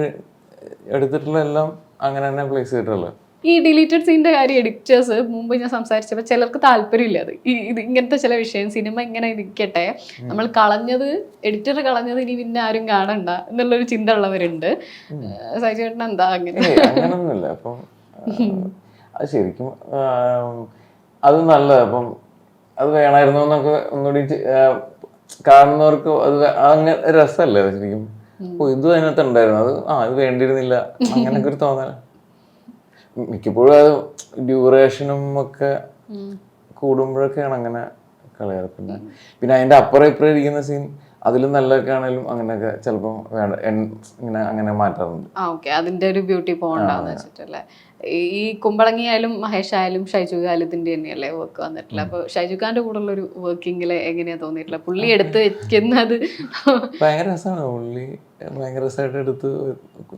എടുത്തിട്ടുള്ള എല്ലാം അങ്ങനെ തന്നെ പ്ലേസ് ചെയ്തിട്ടുള്ളത്. ഈ ഡിലീറ്റഡ് സീനിന്റെ കാര്യം എഡിറ്റേഴ്സ് മുമ്പ് ഞാൻ സംസാരിച്ചപ്പോൾ ചിലർക്ക് താല്പര്യമില്ല. അത് ഇത് ഇങ്ങനത്തെ ചില വിഷയം സിനിമ ഇങ്ങനെ ഇരിക്കട്ടെ, നമ്മൾ കളഞ്ഞത് എഡിറ്റർ കളഞ്ഞത് ഇനി പിന്നെ ആരും കാണണ്ട എന്നുള്ളൊരു ചിന്ത ഉള്ളവരുണ്ട്. സൈജേട്ടൻ എന്താ അങ്ങനെ? അങ്ങനൊന്നുമില്ല. അപ്പം അത് ശരിക്കും അത് നല്ലത്. അപ്പം അത് വേണമായിരുന്നു എന്നൊക്കെ ഒന്നുകൂടി കാണുന്നവർക്ക് അത് അങ്ങനെ രസമല്ലേ ശരിക്കും. ഇത് അതിനകത്ത് ഉണ്ടായിരുന്നു, അത് ഇത് വേണ്ടിയിരുന്നില്ല അങ്ങനൊക്കെ ഒരു തോന്നല. മിക്കപ്പോഴും അത് ഡ്യൂറേഷനും ഒക്കെ കൂടുമ്പോഴൊക്കെയാണ് അങ്ങനെ കളയാറ്. പിന്നെ അതിന്റെ അപ്പുറം ഇപ്പുറം ഇരിക്കുന്ന സീൻ അതിലും നല്ലതൊക്കെ ആണെങ്കിലും അങ്ങനെയൊക്കെ ചിലപ്പോൾ വേണ്ട ഇങ്ങനെ അങ്ങനെ മാറ്റാറുണ്ട്. അതിന്റെ ഒരു ബ്യൂട്ടി പോകണ്ടെന്ന് വെച്ചിട്ടല്ലേ. ഈ കുമ്പളങ്ങി ആയാലും മഹേഷ് ആയാലും ഷൈജു ഖാലിദിന്റെ തന്നെയല്ലേ വർക്ക് വന്നിട്ടില്ല. അപ്പൊ ഷൈജു ഖാന്റെ കൂടെ ഉള്ള ഒരു വർക്കിങ്ങില് എങ്ങനെയാ തോന്നിയിട്ടില്ല? പുള്ളി എടുത്ത് വെക്കുന്നത് ഭയങ്കര രസമാണ്. പുള്ളി ഭയങ്കര രസമായിട്ട് എടുത്ത്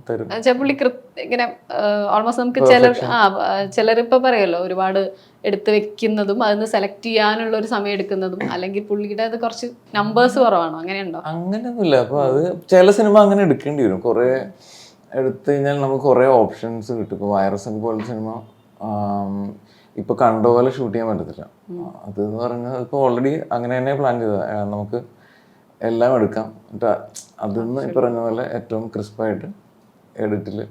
തരും. പുള്ളി ഇങ്ങനെ ഓൾമോസ്റ്റ് നമുക്ക് ചിലരിപ്പോ പറയല്ലോ ഒരുപാട് എടുത്ത് വെക്കുന്നതും അതിന് സെലക്ട് ചെയ്യാനുള്ള ഒരു സമയം എടുക്കുന്നതും, അല്ലെങ്കിൽ പുള്ളിയുടെ അത് കുറച്ച് നമ്പേഴ്സ് കുറവാണോ? അങ്ങനെയുണ്ടോ? അങ്ങനെയൊന്നുമില്ല. അപ്പൊ അത് ചില സിനിമ അങ്ങനെ എടുക്കേണ്ടി വരും. കുറെ എടുത്തു കഴിഞ്ഞാൽ നമുക്ക് കുറെ ഓപ്ഷൻസ് കിട്ടും. ഇപ്പൊ വൈറസ് പോലത്തെ സിനിമ ഇപ്പൊ കണ്ട പോലെ ഷൂട്ട് ചെയ്യാൻ പറ്റത്തില്ല. അത് എന്ന് പറഞ്ഞാൽ ഇപ്പൊ ഓൾറെഡി അങ്ങനെ തന്നെ പ്ലാൻ ചെയ്ത നമുക്ക് എല്ലാം എടുക്കാം. അതിന്ന് ഈ പറഞ്ഞ പോലെ ഏറ്റവും ക്രിസ്പായിട്ട് എഡിറ്റില്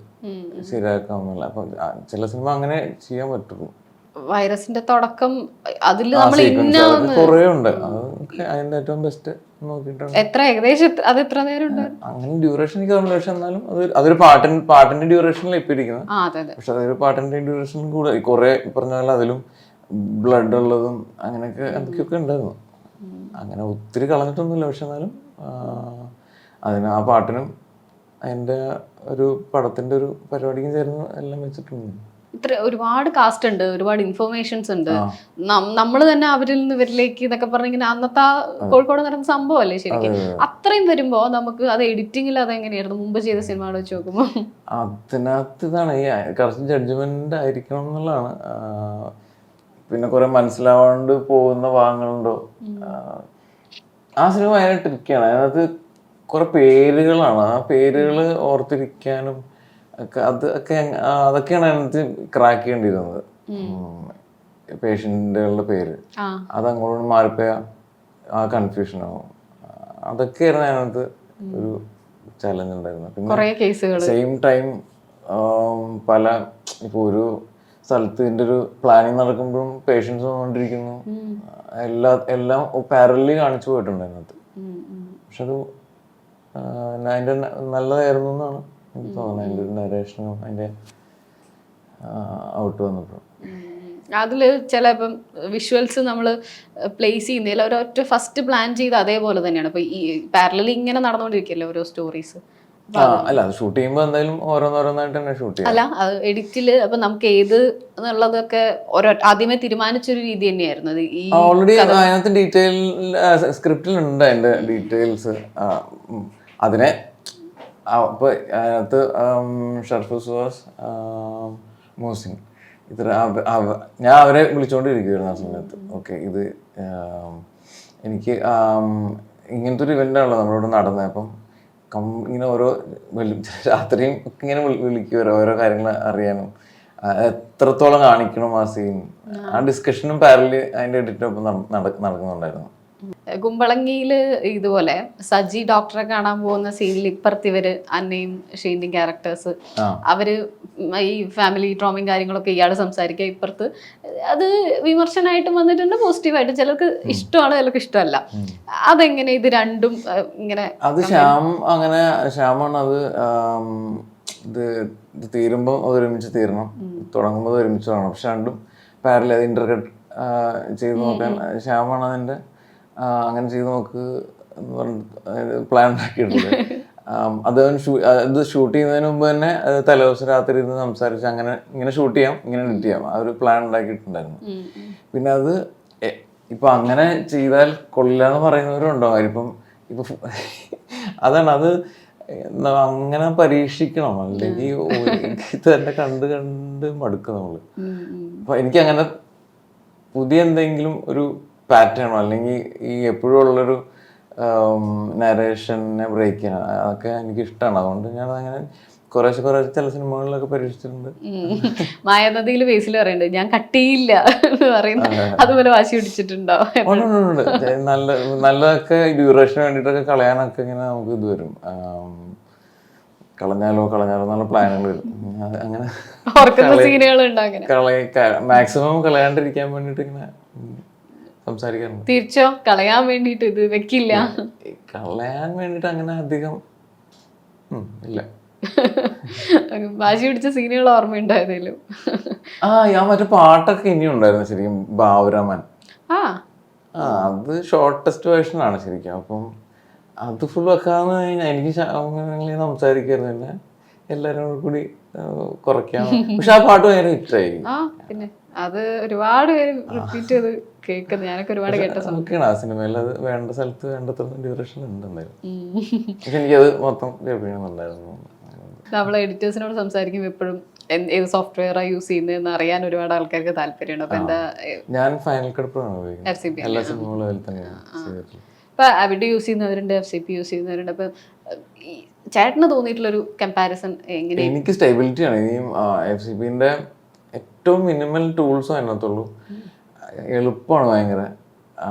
ശരിയാക്കാവുന്നില്ല. അപ്പൊ ചില സിനിമ അങ്ങനെ ചെയ്യാൻ പറ്റുള്ളൂ. വൈറസിന്റെ തുടക്കം അതിൽ നമ്മൾ കുറേ ഉണ്ട്. അതൊക്കെ അതിന്റെ ഏറ്റവും ബെസ്റ്റ് നോക്കിയിട്ടുണ്ട്. എത്ര ഏകദേശം അത് എത്ര നേരം ഉണ്ട്? അങ്ങനെ ഡ്യൂറേഷൻ എനിക്ക് തോന്നുന്നില്ല. പക്ഷെ എന്നാലും അതൊരു പാട്ടിന്റെ ഡ്യൂറേഷനിൽ ഇപ്പൊ ഇരിക്കുന്നത്. പക്ഷെ അതൊരു പാട്ടിന്റെ ഡ്യൂറേഷനിൽ കൂടെ കുറെ പറഞ്ഞ പോലെ അതിലും ബ്ലഡ് ഉള്ളതും അങ്ങനെയൊക്കെ എന്തൊക്കെയൊക്കെ ഉണ്ടായിരുന്നു. അങ്ങനെ ഒത്തിരി കളഞ്ഞിട്ടൊന്നുമില്ല. പക്ഷെ എന്നാലും അതിന് ആ പാട്ടിനും അതിന്റെ ഒരു പടത്തിന്റെ ഒരു പരിപാടിക്കും ചേർന്ന് എല്ലാം വെച്ചിട്ടുണ്ട്. ഇത്ര ഒരുപാട് കാസ്റ്റ് ഉണ്ട്, ഒരുപാട് ഇൻഫർമേഷൻസ് ഉണ്ട്. നമ്മൾ തന്നെ അവരിൽ നിന്ന് ഇവരിലേക്ക് എന്നൊക്കെ പറഞ്ഞിങ്ങനെ അന്നത്തെ കോഴിക്കോട് നടന്ന സംഭവമല്ലേ ശരിക്കും. അത്രയും വരുമ്പോ നമുക്ക് അത് എഡിറ്റിംഗിൽ അതെങ്ങനെയായിരുന്നു മുമ്പ് ചെയ്ത സിനിമകൾ വെച്ച് നോക്കുമ്പോ? അതിനകത്ത് ഇതാണ് ഈ കറക്റ്റ് ജഡ്ജ്മെന്റ് ആയിരിക്കണം എന്നുള്ളതാണ്. പിന്നെ കുറെ മനസ്സിലാവാണ്ട് പോകുന്ന ഭാഗങ്ങളുണ്ടോ. ആ സിനിമ ഭയങ്കര ട്രിക്കിയാണ്. അതിനകത്ത് കുറെ പേരുകളാണ്. ആ പേരുകൾ ഓർത്തിരിക്കാനും അതൊക്കെയാണ് അതിനകത്ത് ക്രാക്ക് ചെയ്യേണ്ടിയിരുന്നത്. പേഷ്യന്റുകളുടെ പേര് അത് അങ്ങോട്ട് മാറിപ്പോയ ആ കൺഫ്യൂഷൻ ആവും. അതൊക്കെയായിരുന്നു അതിനകത്ത് ഒരു ചലഞ്ച് ഉണ്ടായിരുന്നത്. പിന്നെ സെയിം ടൈം പല ഇപ്പൊ ഒരു സ്ഥലത്ത് ഇതിന്റെ ഒരു പ്ലാനിങ് നടക്കുമ്പോഴും പേഷ്യൻസ് വന്നുകൊണ്ടിരിക്കുന്നു. എല്ലാം പാരലി കാണിച്ചു പോയിട്ടുണ്ട് അതിനകത്ത്. പക്ഷെ അത് അതിന്റെ നല്ലതായിരുന്നു എന്നാണ് എനിക്ക് തോന്നുന്നത്. അതിന്റെ ഒരു നരേഷനും അതിന്റെ ഔട്ട് വന്നപ്പോൾ അതില് ചിലപ്പം വിഷ്വൽസ് നമ്മൾ പ്ലേസ് ചെയ്യുന്നതിൽ ഒരൊറ്റ ഫസ്റ്റ് പ്ലാൻ ചെയ്ത് അതേപോലെ തന്നെയാണ് ഇപ്പൊ ഈ പാരലലി ഇങ്ങനെ നടന്നുകൊണ്ടിരിക്കുകയല്ലേ ഓരോ സ്റ്റോറീസ്. അല്ല അത് ഷൂട്ട് ചെയ്യുമ്പോ എന്തായാലും ഓരോന്നോരോന്നായിട്ട് തന്നെ ഷൂട്ട് ചെയ്യാം. അല്ല എഡിറ്റില് അപ്പൊ നമുക്ക് ഏത് എന്നുള്ളതൊക്കെ ആദ്യമേ തീരുമാനിച്ചൊരു രീതി തന്നെയായിരുന്നു അത്. ഓൾറെഡി അതിനകത്ത് ഡീറ്റെയിൽ സ്ക്രിപ്റ്റിൽ ഉണ്ട് അതിന്റെ ഡീറ്റെയിൽസ്. അതിനെ അപ്പൊ അതിനകത്ത് ഷർഫുസ് മോസിൻ ഇത്ര ഞാൻ അവരെ വിളിച്ചോണ്ടിരിക്കുവായിരുന്നു ആ സമയത്ത്. ഓക്കെ ഇത് എനിക്ക് ഇങ്ങനത്തെ ഒരു ഇവന്റാണല്ലോ നമ്മളിവിടെ നടന്നത്. അപ്പം ഇങ്ങനെ ഓരോ രാത്രിയും ഒക്കെ ഇങ്ങനെ വിളിക്കുവരോ ഓരോ കാര്യങ്ങൾ അറിയാനും എത്രത്തോളം കാണിക്കണം ആ സീൻ, ആ ഡിസ്കഷനും പാരലി അതിന്റെ എഡിറ്റിനൊപ്പം നടക്കുന്നുണ്ടായിരുന്നു. കുമ്പളങ്ങിയില് ഇതുപോലെ സജി ഡോക്ടറെ കാണാൻ പോകുന്ന സീനിൽ ഇപ്പുറത്ത് ഇവര് അന്നയും ഷെയ്ന്റെയും ക്യാരക്ടേഴ്സ് അവര് ഈ ഫാമിലി ട്രോമയും കാര്യങ്ങളൊക്കെ ഇയാള് സംസാരിക്കുക, ഇപ്പുറത്ത് അത് വിമർശനമായിട്ടും വന്നിട്ടുണ്ട്, പോസിറ്റീവായിട്ട്. ചിലർക്ക് ഇഷ്ടമാണ്, ചിലർക്ക് ഇഷ്ടമല്ല. അതെങ്ങനെ ഇത് രണ്ടും ഇങ്ങനെ? അത് ശ്യാമാണ് അത്. ഇത് തീരുമ്പോൾ അത് ഒരുമിച്ച് തീരണം, തുടങ്ങുമ്പോൾ അത് ഒരുമിച്ച് തുടങ്ങണം. പക്ഷെ രണ്ടും പാരലൽ അത് ഇന്റർകട്ട് ചെയ്ത് നോക്കാൻ ശ്യാമാണ് അതിന്റെ അങ്ങനെ ചെയ്ത് നോക്ക് എന്ന് പറഞ്ഞിട്ട് പ്ലാൻ ഉണ്ടാക്കിയിട്ടുണ്ട്. അത് ഷൂട്ട് ചെയ്യുന്നതിന് മുമ്പ് തന്നെ തലേദിവസം രാത്രി ഇരുന്ന് സംസാരിച്ച് ഇങ്ങനെ ഷൂട്ട് ചെയ്യാം, ഇങ്ങനെ എഡിറ്റ് ചെയ്യാം, ആ ഒരു പ്ലാൻ ഉണ്ടാക്കിയിട്ടുണ്ടായിരുന്നു. പിന്നെ അത് ഇപ്പൊ അങ്ങനെ ചെയ്താൽ കൊള്ളില്ല എന്ന് പറയുന്നവരും ഉണ്ടാവും. ഇപ്പൊ അതാണ് അത് അങ്ങനെ പരീക്ഷിക്കണം, അല്ലെങ്കിൽ ഇത് തന്നെ കണ്ട് മടുക്കും നമ്മള്. അപ്പൊ എനിക്ക് അങ്ങനെ പുതിയ എന്തെങ്കിലും ഒരു പാറ്റേണോ അല്ലെങ്കിൽ ഈ എപ്പോഴും ഉള്ളൊരു നരേഷനെ ബ്രേക്ക് ചെയ്യണം, അതൊക്കെ എനിക്ക് ഇഷ്ടമാണ്. അതുകൊണ്ട് ഞാൻ അങ്ങനെ കുറേശ്ശെ ചില സിനിമകളിലൊക്കെ പരീക്ഷിച്ചിട്ടുണ്ട്. മായാനദിയിൽ ബേസിൽ പറയുന്നുണ്ട് ഞാൻ കട്ടിയില്ല എന്ന് പറയുന്നത്, അതുപോലെ വാശി പിടിച്ചിട്ടുണ്ടോ? നല്ലതൊക്കെ ഡ്യൂറേഷന് വേണ്ടിയിട്ടൊക്കെ കളയാനൊക്കെ ഇങ്ങനെ നമുക്ക് ഇത് വരും, കളഞ്ഞാലോ എന്നുള്ള പ്ലാനുകൾ വരും. അങ്ങനെ മാക്സിമം കളയാണ്ടിരിക്കാൻ വേണ്ടിട്ട് ഇങ്ങനെ സംസാരിക്കാറുണ്ട്. തിരിച്ചോ കളയാൻ വേണ്ടിട്ട് ഇത് വെക്കില്ല? കളയാൻ വേണ്ടിട്ട് അങ്ങനെ അധികം ഇല്ല. വാശി പിടിച്ച സീനുകൾ ഓർമ്മയുണ്ടായതേലും? ഞാൻ മറ്റേ പാട്ടൊക്കെ ഇനിയും ഉണ്ടായിരുന്നു ശരിക്കും, ബാബുരാമൻ. അത് ഷോർട്ടസ്റ്റ് വേർഷൻ ആണ് ശരിക്കും. അപ്പം അത് ഫുൾ വെക്കാന്ന് എനിക്ക് സംസാരിക്കായിരുന്നു, പിന്നെ എല്ലാരും കൂടി കുറയ്ക്കാം. പക്ഷെ ആ പാട്ട് ഭയങ്കര ഹിറ്റായി. പിന്നെ അത് ഒരുപാട് പേര് റിപ്പീറ്റ് ചെയ്ത് കേൾക്കുന്നത് ഞാനൊക്കെ ഒരുപാട് കേട്ട നോക്കിയാണ് ആ സിനിമയിൽ. അത് വേണ്ട സ്ഥലത്ത് വേണ്ടത്ര ഡ്യൂറേഷൻ ഉണ്ടെന്നായിരുന്നു. പക്ഷെ എനിക്കത് മൊത്തം കേൾപ്പിക്കണമെന്നുണ്ടായിരുന്നു. നമ്മളെ എഡിറ്റേഴ്സിനോട് സംസാരിക്കുമ്പോൾ എപ്പോഴും ഏത് സോഫ്റ്റ്വെയറാണ് യൂസ് ചെയ്യുന്നതെന്ന് അറിയാൻ ഒരുപാട് ആൾക്കാർക്ക് താല്പര്യമുണ്ട്. അപ്പൊ എന്താ? ഞാൻ ഫൈനൽ കട്ട് എല്ലാ സിനിമകളും അതിൽ തന്നെയാണ് ചെയ്തിട്ടുള്ളത്. ഇപ്പൊ അവിടെ യൂസ് ചെയ്യുന്നവരുണ്ട്, FCP യൂസ് ചെയ്യുന്നവരുണ്ട്. അപ്പൊ ചേട്ടന് തോന്നിയിട്ടുള്ളൊരു കമ്പാരിസൺ എങ്ങനെ? എനിക്ക് സ്റ്റെബിലിറ്റി ആണ്. ഇനിയും FCPന്റെ ഏറ്റവും മിനിമൽ ടൂൾസും അതിനകത്തുള്ളൂ, എളുപ്പമാണ് ഭയങ്കര.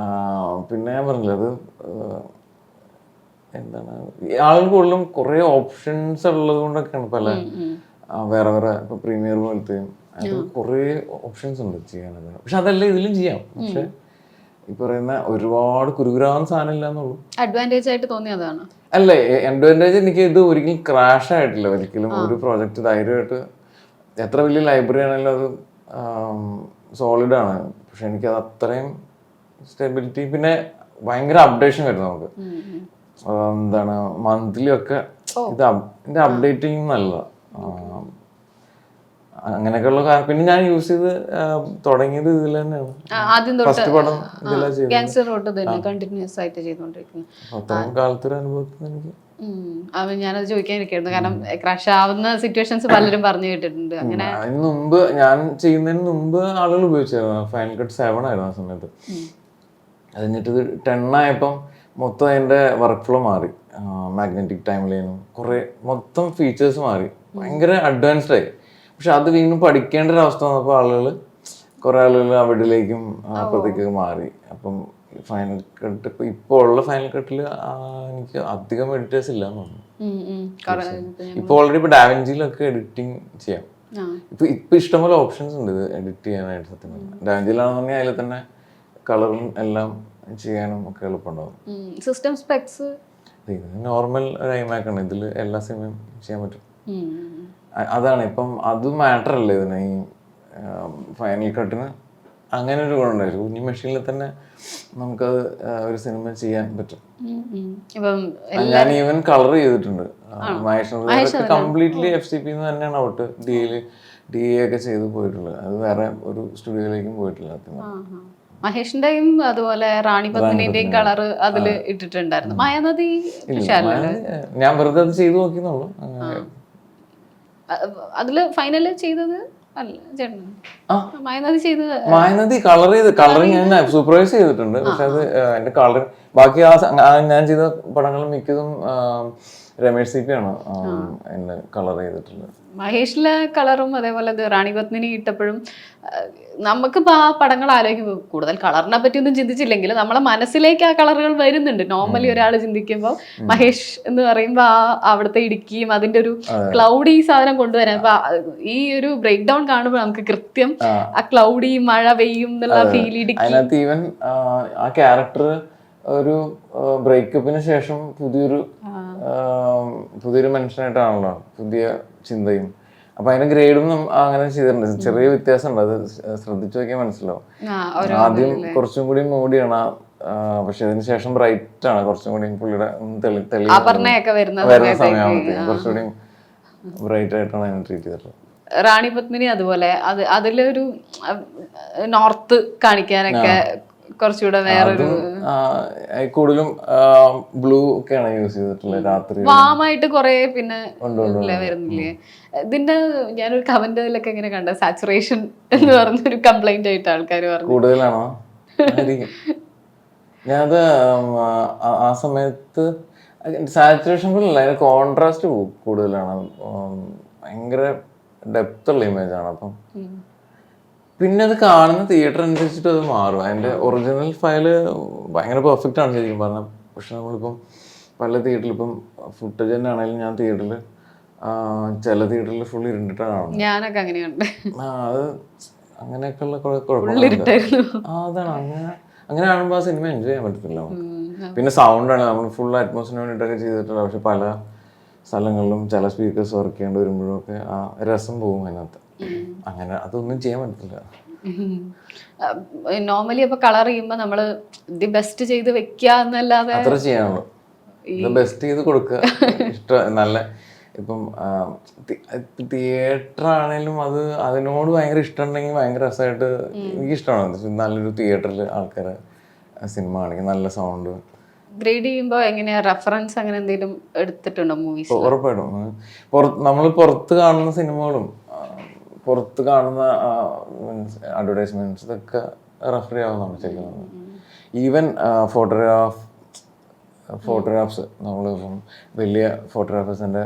പിന്നെ ഞാൻ പറഞ്ഞില്ല, അത് എന്താണ് ആളുകൾ കൂടുതലും കുറേ ഓപ്ഷൻസ് ഉള്ളത് കൊണ്ടൊക്കെയാണ് പല വേറെ ഇപ്പൊ പ്രീമിയർ പോലത്തെയും അത് കുറേ ഓപ്ഷൻസ് ഉണ്ട് ചെയ്യാനത്. പക്ഷെ അതല്ല ഇതിലും ചെയ്യാം. പക്ഷെ ഈ പറയുന്ന ഒരുപാട് കുരുകുരാവുന്ന സാധനം ഇല്ല എന്നുള്ളൂ. അഡ്വാൻറ്റേജ് ആയിട്ട് തോന്നിയതാണ്. അല്ല, അഡ്വാൻറ്റേജ് എനിക്ക് ഇത് ഒരിക്കലും ക്രാഷ് ആയിട്ടില്ല. ഒരിക്കലും ഒരു പ്രോജക്റ്റ് ധൈര്യമായിട്ട് എത്ര വലിയ ലൈബ്രറി ആണെങ്കിലും അത് സോളിഡ് ആണ്. പക്ഷെ എനിക്കത് അത്രയും സ്റ്റെബിലിറ്റി, പിന്നെ ഭയങ്കര അപ്ഡേഷൻ വരും നമുക്ക്. എന്താണ് മന്ത്ലി ഒക്കെ ഇതിന്റെ അപ്ഡേറ്റിംഗ് നല്ലതാണ്. അങ്ങനെയൊക്കെയുള്ള കാരണം. പിന്നെ ഞാൻ യൂസ് ചെയ്ത് തുടങ്ങിയത് ഇതിൽ തന്നെയാണ്. ഫസ്റ്റ് പടം ഇതിലാണ് കാലത്തൊരു അനുഭവത്തിൽ എനിക്ക് ഞാനത് ചോദിക്കാനിരിക്കുന്നു. കാരണം ക്രാഷ് ആവുന്ന സിറ്റുവേഷൻസ് പലരും പറഞ്ഞു കേട്ടിട്ടുണ്ട്. അങ്ങനെ അതിന് മുമ്പ് ഞാൻ ചെയ്യുന്നതിന് മുമ്പ് ആളുകൾ ഉപയോഗിച്ചായിരുന്നു. ഫൈനൽ കട്ട് 7 ആയിരുന്നു ആ സമയത്ത്. അത് കഴിഞ്ഞിട്ട് ഇത് 10 ആയപ്പം മൊത്തം അതിൻ്റെ വർക്ക് ഫ്ലോ മാറി. മാഗ്നറ്റിക് ടൈം ലൈനും കുറേ മൊത്തം ഫീച്ചേഴ്സ് മാറി, ഭയങ്കര അഡ്വാൻസ്ഡ് ആയി. പക്ഷെ അത് വീണ്ടും പഠിക്കേണ്ട ഒരു അവസ്ഥ വന്നപ്പോൾ കുറെ ആളുകൾ അവിടേക്കും അപ്പുറത്തേക്കൊക്കെ മാറി. അപ്പം ഫൈനൽ കട്ട് ഇപ്പോൾ ഉള്ള ഫൈനൽ കട്ടിൽ എനിക്ക് അധികം എഡിറ്റേഴ്സ് ഇല്ല എന്ന് തോന്നുന്നു. ഇപ്പൊ ഓൾറെഡി ഇപ്പൊ ഡാവിഞ്ചിയിലൊക്കെ എഡിറ്റിംഗ് ചെയ്യാം. ഇപ്പൊ ഇഷ്ടംപോലെ ഓപ്ഷൻസ് ഉണ്ട് ഇത് എഡിറ്റ് ചെയ്യാനായിട്ട്. സത്യം ഡാവിഞ്ചിയിലാണെന്നുണ്ടെങ്കിൽ അതിൽ തന്നെ കളറും എല്ലാം ചെയ്യാനും ഒക്കെ എളുപ്പമുണ്ടാവും. സിസ്റ്റം സ്പെക്സ് നോർമൽ ഒരു iMac ആണ്, ഇതിൽ എല്ലാ സിനിമയും ചെയ്യാൻ പറ്റും. അതാണ് ഇപ്പം അത് മാറ്റർ അല്ലേ ഇതിന്. ഈ ഫൈനൽ കട്ടിന് അങ്ങനെ ഒരു ഗുണമുണ്ടായിരുന്നു. കുഞ്ഞു മെഷീനിൽ തന്നെ നമുക്കത് ഒരു സിനിമ ചെയ്യാൻ പറ്റും. ഞാൻ ഈവൻ കളർ ചെയ്തിട്ടുണ്ട്. മഹേഷ് കംപ്ലീറ്റ്ലി FCP തന്നെയാണ് ഔട്ട്. DA ഒക്കെ ചെയ്ത് പോയിട്ടുള്ളത്. അത് വേറെ ഒരു സ്റ്റുഡിയോയിലേക്കും പോയിട്ടില്ല. മഹേഷിന്റെയും അതുപോലെ റാണി പത്മിനിന്റെയും കളർ അതില് ഇട്ടിട്ടുണ്ടായിരുന്നു. മായാനദി ഞാൻ വെറുതെ അത് ചെയ്തു നോക്കിയെന്നുള്ളൂ. അതില് ഫൈനല് ചെയ്തത് അല്ല ചേട്ടൻ? മായാനദി കളറിങ് ഞാൻ സൂപ്പർവൈസ് ചെയ്തിട്ടുണ്ട്. പക്ഷെ അത് എന്റെ കളറിങ് ബാക്കി ഞാൻ ചെയ്ത പടങ്ങളും മിക്കതും രമേഷ് സി പി ആണ് എന്നെ കളർ ചെയ്തിട്ടുള്ളത്. മഹേഷിലെ കളറും അതേപോലെ റാണി പത്മിനി ഇട്ടപ്പോഴും നമുക്കിപ്പോൾ ആ പടങ്ങൾ ആലോചിക്കുമ്പോൾ കൂടുതൽ കളറിനെ പറ്റി ഒന്നും ചിന്തിച്ചില്ലെങ്കിൽ നമ്മളെ മനസ്സിലേക്ക് ആ കളറുകൾ വരുന്നുണ്ട്. നോർമലി ഒരാൾ ചിന്തിക്കുമ്പോൾ മഹേഷ് എന്ന് പറയുമ്പോൾ ആ അവിടുത്തെ ഇടുക്കിയും അതിന്റെ ഒരു ക്ലൗഡി സാധനം കൊണ്ടുവരാൻ അപ്പൊ ഈ ഒരു ബ്രേക്ക് ഡൗൺ കാണുമ്പോൾ നമുക്ക് കൃത്യം ആ ക്ലൗഡി മഴ പെയ്യും എന്നുള്ള ഫീൽ ഇടുക്കി. അതിനകത്ത് ഈവൻ ആ ക്യാരക്ടർ ഒരു ബ്രേക്കപ്പിന് ശേഷം പുതിയൊരു മനുഷ്യനായിട്ടാണല്ലോ, പുതിയ ചിന്തയും. അപ്പൊ അതിന്റെ ഗ്രേഡും അങ്ങനെ ചെയ്തിട്ടുണ്ട്. ചെറിയ വ്യത്യാസം ഉണ്ട്, അത് ശ്രദ്ധിച്ചു നോക്കിയാൽ മനസ്സിലാവും. ആദ്യം കുറച്ചും കൂടി മൂടിയാണ്, പക്ഷെ അതിന് ശേഷം ബ്രൈറ്റ് ആണ്, കുറച്ചും കൂടി പുള്ളിയുടെ വരുന്ന സമയമാകുമ്പോഴത്തേക്കും കുറച്ചുകൂടി ബ്രൈറ്റ് ആയിട്ടാണ് അതിനെ ട്രീറ്റ് ചെയ്തിട്ടുള്ളത്. റാണി പത്മിനി അതുപോലെ അതിലൊരു നോർത്ത് കാണിക്കാനൊക്കെ കുറച്ചുകൂടെ വേറൊരു കൂടുതലും ബ്ലൂ ഒക്കെയാണ് യൂസ് ചെയ്തിട്ടുള്ളത്. രാത്രി വാമായിട്ട് കുറെ പിന്നെ വരുന്നില്ലേ. ഇതിന്റെ ഞാനൊരു കമന്റിലൊക്കെ ഇങ്ങനെ കണ്ട സാച്ചുറേഷൻ എന്ന് പറഞ്ഞൊരു കംപ്ലൈന്റ് ആയിട്ട് ആൾക്കാർ പറഞ്ഞു. കൂടുതലാണോ? ഞാനത് ആ സമയത്ത് സാച്ചുറേഷൻ കൂടുതലല്ല, അതിന് കോൺട്രാസ്റ്റ് കൂടുതലാണ്. ഭയങ്കര ഡെപ്ത് ഉള്ള ഇമേജ് ആണ്. അപ്പം പിന്നെ അത് കാണുന്ന തിയേറ്റർ അനുസരിച്ചിട്ട് അത് മാറും. അതിൻ്റെ ഒറിജിനൽ ഫയല് ഭയങ്കര പെർഫെക്റ്റ് ആണ് ശരിക്കും പറഞ്ഞാൽ. പക്ഷെ നമ്മളിപ്പം പല തിയേറ്ററിൽ ഇപ്പം ഫുട്ടേജ് തന്നെ ആണെങ്കിലും ഞാൻ തിയേറ്ററിൽ ചില തിയേറ്ററിൽ ഫുൾ ഇരുണ്ടിട്ടാണ് കാണുന്നത്. ഞാനൊക്കെ അങ്ങനെയുണ്ട്. അത് അങ്ങനെയൊക്കെയുള്ള കുഴപ്പമില്ല. അതാണ് അങ്ങനെ കാണുമ്പോൾ ആ സിനിമ എൻജോയ് ചെയ്യാൻ പറ്റത്തില്ല നമുക്ക്. പിന്നെ സൗണ്ടാണ് നമ്മൾ ഫുൾ അറ്റ്മോസ്ഫിയറിന് വേണ്ടിയിട്ടൊക്കെ ചെയ്തിട്ടുള്ള, പക്ഷെ പല സ്ഥലങ്ങളിലും ചില സ്പീക്കേഴ്സ് വർക്ക് ചെയ്യേണ്ടി വരുമ്പോഴും ഒക്കെ ആ രസം പോകും അതിനകത്ത്. അങ്ങനെ അതൊന്നും ചെയ്യാൻ പറ്റില്ല. നോർമലി അപ്പൊ കളർ ചെയ്യുമ്പോ നമ്മള് ദി ബെസ്റ്റ് ചെയ്ത് വെക്കുക എന്നല്ലാതെ അത്ര ചെയ്യാനുള്ളൂ. ബെസ്റ്റ് ചെയ്ത് കൊടുക്കുക. ഇഷ്ടം നല്ല ഇപ്പം തിയേറ്റർ ആണെങ്കിലും അത് അതിനോട് ഭയങ്കര ഇഷ്ടം ഉണ്ടെങ്കിൽ ഭയങ്കര രസമായിട്ട് എനിക്കിഷ്ടമാണ്. നല്ലൊരു തിയേറ്ററിൽ ആൾക്കാരെ സിനിമ കാണിക്കും, നല്ല സൗണ്ട്. ഗ്രേഡ് ചെയ്യുമ്പോൾ എങ്ങനെയാ റെഫറൻസ് അങ്ങനെ എന്തെങ്കിലും എടുത്തിട്ടുണ്ടോ മൂവീസ്? ഉറപ്പായിട്ടും നമ്മൾ പുറത്ത് കാണുന്ന സിനിമകളും പുറത്ത് കാണുന്ന അഡ്വർടൈസ്മെന്റ്സ് ഇതൊക്കെ റെഫർ ചെയ്യാവുന്നതാണ് ശരിക്കും. ഈവൻ ഫോട്ടോഗ്രാഫ്സ് നമ്മളിപ്പം വലിയ ഫോട്ടോഗ്രാഫേഴ്സിന്റെ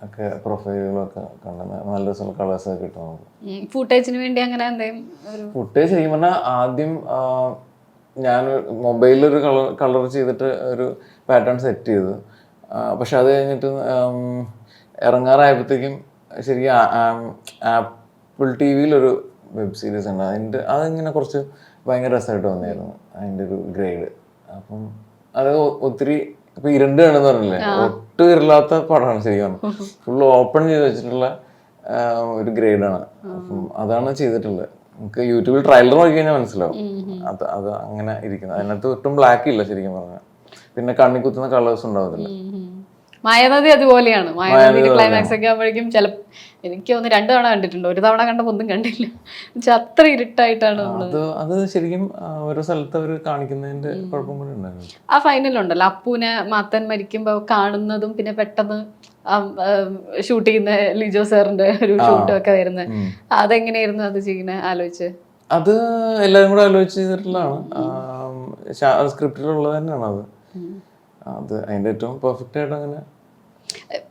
ഒക്കെ പ്രൊഫൈലുകളൊക്കെ കണ്ട നല്ല രസമുള്ള കളേഴ്സ് ഒക്കെ കിട്ടും നമുക്ക്. ഫുട്ടേജിന് വേണ്ടി അങ്ങനെ എന്തെങ്കിലും ഫുട്ടേജ് ശരിക്കും പറഞ്ഞാൽ ആദ്യം ഞാൻ മൊബൈലിലൊരു കളർ ചെയ്തിട്ട് ഒരു പാറ്റേൺ സെറ്റ് ചെയ്തു. പക്ഷെ അത് കഴിഞ്ഞിട്ട് ഇറങ്ങാറായപ്പോഴത്തേക്കും ശരിക്കും ആപ്പിൾ ടി വിയിലൊരു വെബ് സീരീസ് ഉണ്ട്, അതിങ്ങനെ കുറച്ച് ഭയങ്കര രസമായിട്ട് വന്നായിരുന്നു അതിൻ്റെ ഒരു ഗ്രേഡ്. അപ്പം അത് ഒത്തിരി ഇപ്പം ഇരുണ്ട് കാണുന്ന പറഞ്ഞില്ലേ, ഒട്ടും ഇരുളാത്ത പടമാണ് ശരിക്കും. ഫുൾ ഓപ്പൺ ചെയ്ത് വെച്ചിട്ടുള്ള ഒരു ഗ്രേഡാണ്. അപ്പം അതാണ് ചെയ്തിട്ടുള്ളത്. നമുക്ക് യൂട്യൂബിൽ ട്രailer നോക്കി കഴിഞ്ഞാൽ മനസ്സിലാവും അത് അങ്ങനെ ഇരിക്കുന്നത്. അതിനകത്ത് ഒട്ടും ബ്ലാക്ക് ഇല്ല ശരിക്കും പറഞ്ഞാൽ. പിന്നെ കണ്ണി കുത്തുന്ന കളേഴ്സ് ഉണ്ടാവത്തില്ല. മായാനദി അതുപോലെയാണ്. മായാനദിയുടെ ക്ലൈമാക്സ് ഒക്കെ ആകുമ്പോഴേക്കും എനിക്ക് ഒന്ന് 2 തവണ കണ്ടിട്ടുണ്ട്. ഒരു തവണ കണ്ടപ്പോൾ ഒന്നും കണ്ടില്ല. അത്ര ഇരുട്ടായിട്ടാണ് അത് ശരിക്കും ഓരോ സ്ഥലത്ത് അവർ കാണിക്കുന്നതിന്റെ കുഴപ്പം കൂടെ ഉണ്ടായിരുന്നു. ആ ഫൈനലുണ്ടല്ലോ അപ്പൂനെ മാത്തൻ മരിക്കുമ്പോ കാണുന്നതും പിന്നെ പെട്ടെന്ന് ഷൂട്ട് ചെയ്യുന്ന ലിജോ സാറിന്റെ ഒരു ഷൂട്ടും ഒക്കെ വരുന്നത്, അതെങ്ങനെയായിരുന്നു അത് ചെയ്യുന്നത് ആലോചിച്ച്? അത് എല്ലാവരും കൂടെ ആലോചിച്ച് ചെയ്തിട്ടുള്ളതാണ്. സ്ക്രിപ്റ്റിലുള്ളത് തന്നെയാണ് അത് അതിന്റെ ഏറ്റവും പെർഫെക്റ്റ് ആയിട്ട് അങ്ങനെ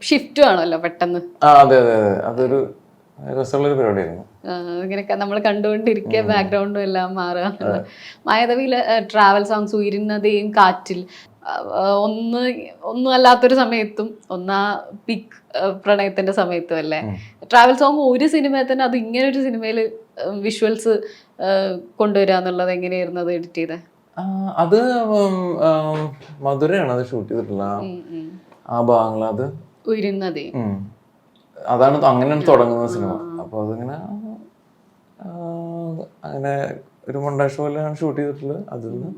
ഷിഫ്റ്റ് ആണല്ലോ പെട്ടെന്ന്. അതെ അതെ അതെ, അതൊരു രസമുള്ളൊരു പരിപാടിയായിരുന്നു. ഇങ്ങനെയൊക്കെ നമ്മൾ കണ്ടുകൊണ്ടിരിക്കുക ബാക്ക്ഗ്രൗണ്ടും എല്ലാം മാറുക. മായാനദിയിലെ ട്രാവൽ സോങ്സ് ഉയരുന്നതേയും കാറ്റിൽ ഒന്നും അല്ലാത്തൊരു സമയത്തും ഒന്നാ പിക് പ്രണയത്തിന്റെ സമയത്തും അല്ലേ ട്രാവൽ സോങ് ഒരു സിനിമയിൽ തന്നെ അത് ഇങ്ങനെ ഒരു സിനിമയിൽ വിഷ്വൽസ് കൊണ്ടുവരിക എന്നുള്ളത് എങ്ങനെയായിരുന്നു അത് എഡിറ്റ് ചെയ്തത്? അത് മധുരയാണ് അത് ഷൂട്ട് ചെയ്തിട്ടുള്ള ആ ഭാഗങ്ങൾ. അത് ഉയരുന്നതേ അതാണ് അങ്ങനെയാണ് തുടങ്ങുന്ന സിനിമ. അപ്പോൾ അതിങ്ങനെ അങ്ങനെ ഒരു മൊണ്ടാഷ് പോലെയാണ് ഷൂട്ട് ചെയ്തിട്ടുള്ളത്. അതിൽ നിന്ന്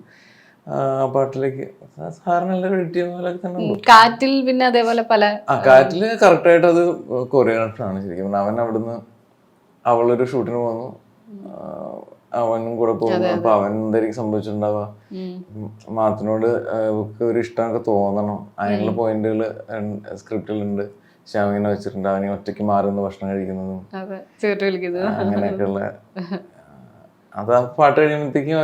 പാട്ടിലേക്ക് സാറിന് എല്ലാം എഡിറ്റ് ചെയ്യുന്ന പോലെയൊക്കെ തന്നെ ഉണ്ട്. കാറ്റിൽ പിന്നെ അതേപോലെ കാറ്റിൽ കറക്റ്റായിട്ട് അത് കൊറിയോഗ്രാഫറാണ് ശരിക്കും. അവൻ അവിടുന്ന് അവളൊരു ഷൂട്ടിന് പോകുന്നു, അവനും കൂടെ പോകുന്നു. അപ്പൊ അവൻ എന്തായിരിക്കും സംഭവിച്ചിട്ടുണ്ടാവുക, മാത്തിനോട് ഒരു ഇഷ്ടമൊക്കെ തോന്നണം. അതിനുള്ള പോയിന്റുകൾ സ്ക്രിപ്റ്റിലുണ്ട്. ശ്യാമിനെ വെച്ചിട്ടുണ്ട്, അവനെ ഒറ്റയ്ക്ക് മാറുന്ന ഭക്ഷണം കഴിക്കുന്നതും അങ്ങനെയൊക്കെയുള്ള. അത് ആ പാട്ട് കഴിയുമ്പോഴത്തേക്കും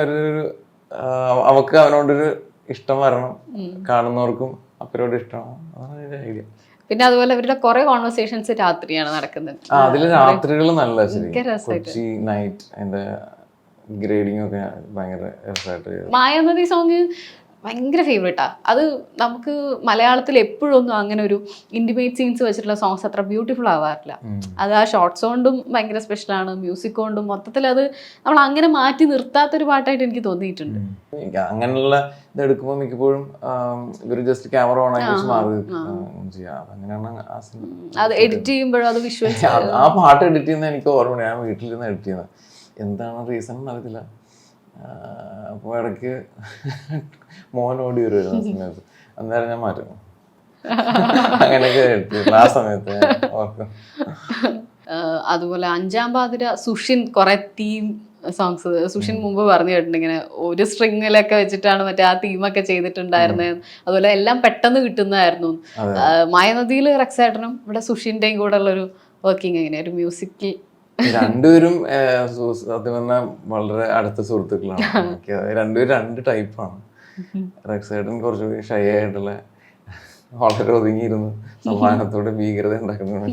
അവക്ക് അവനോടൊരു ഇഷ്ടം വരണം, കാണുന്നവർക്കും അപ്പരോട് ഇഷ്ടമാണ്. ഐഡിയ. പിന്നെ അതുപോലെ ഇവരുടെ കുറെ കോൺവെർസേഷൻസ് രാത്രിയാണ് നടക്കുന്നത്. അതില് രാത്രികൾ നല്ല ശരി ഭയങ്കര രസായിട്ട്. കൊച്ചി നൈറ്റ് അതിന്റെ ഗ്രേഡിങ് ഒക്കെ ഭയങ്കര രസമായിട്ട് ചെയ്തു. മായാനദി സോങ് ഭയങ്കര ഫേവറേറ്റാ. അത് നമുക്ക് മലയാളത്തിൽ എപ്പോഴും ഒന്നും അങ്ങനെ ഒരു ഇന്റിമേറ്റ് സീൻസ് വെച്ചിട്ടുള്ള സോങ്സ് അത്ര ബ്യൂട്ടിഫുൾ ആവാറില്ല. അത് ആ ഷോർട്സ് കൊണ്ടും ഭയങ്കര സ്പെഷ്യലാണ്, മ്യൂസിക് കൊണ്ടും മൊത്തത്തിൽ അത് നമ്മൾ അങ്ങനെ മാറ്റി നിർത്താത്തൊരു പാട്ടായിട്ട് എനിക്ക് തോന്നിയിട്ടുണ്ട്. അങ്ങനെയുള്ള ഇത് എടുക്കുമ്പോൾ മിക്കപ്പോഴും ഇവര് ജസ്റ്റ് ക്യാമറ ഓൺ ആക്കി വെച്ച് മാറി ചെയ്യാം. അങ്ങനെയാണ് ആ സിനിമ. അത് എഡിറ്റ് ചെയ്യുമ്പോഴും അത് വിഷ്വൽസ് ആ പാട്ട് എഡിറ്റ് ചെയ്യുന്ന എനിക്ക് ഓർമ്മയുണ്ട്. ഞാൻ വീട്ടിലിരുന്ന് എഡിറ്റ് ചെയ്യുന്നത്. എന്താണ് റീസൺ എന്നറിയത്തില്ല. അപ്പോൾ ഇടയ്ക്ക് മോൻ ഓടി വരുമായിരുന്നു ആ സമയത്ത്. അന്നേരം ഞാൻ മാറ്റും. അങ്ങനെയൊക്കെ എഡിറ്റ് ചെയ്തു ആ സമയത്ത് ഓർക്കും. അതുപോലെ അഞ്ചാം പാതിര സുഷിൻ കുറെ തീം സോങ്സ് സുഷിൻ മുമ്പ് പറഞ്ഞു കേട്ടിട്ടുണ്ട്. ഇങ്ങനെ ഒരു സ്ട്രിങ്ങിലൊക്കെ വെച്ചിട്ടാണ് മറ്റേ ആ തീമൊക്കെ ചെയ്തിട്ടുണ്ടായിരുന്നത്. അതുപോലെ എല്ലാം പെട്ടെന്ന് കിട്ടുന്നതായിരുന്നു. മായനദിയിൽ റെക്സേട്ടനും ഇവിടെ സുഷിന്റെയും കൂടെ ഉള്ളൊരു വർക്കിംഗ് എങ്ങനെയാ ഒരു മ്യൂസിക്കിൽ? രണ്ടുപേരും സത്യം പറഞ്ഞാൽ വളരെ അടുത്ത സുഹൃത്തുക്കളാണ്. രണ്ടുപേരും രണ്ട് ടൈപ്പാണ്. റെക്സേട്ടൻ കുറച്ചുകൂടി ഷൈ ആയിട്ടുള്ള വളരെ ഒതുങ്ങിയിരുന്നു സമാധാനത്തോടെ ഭീകരത ഉണ്ടാക്കുന്ന.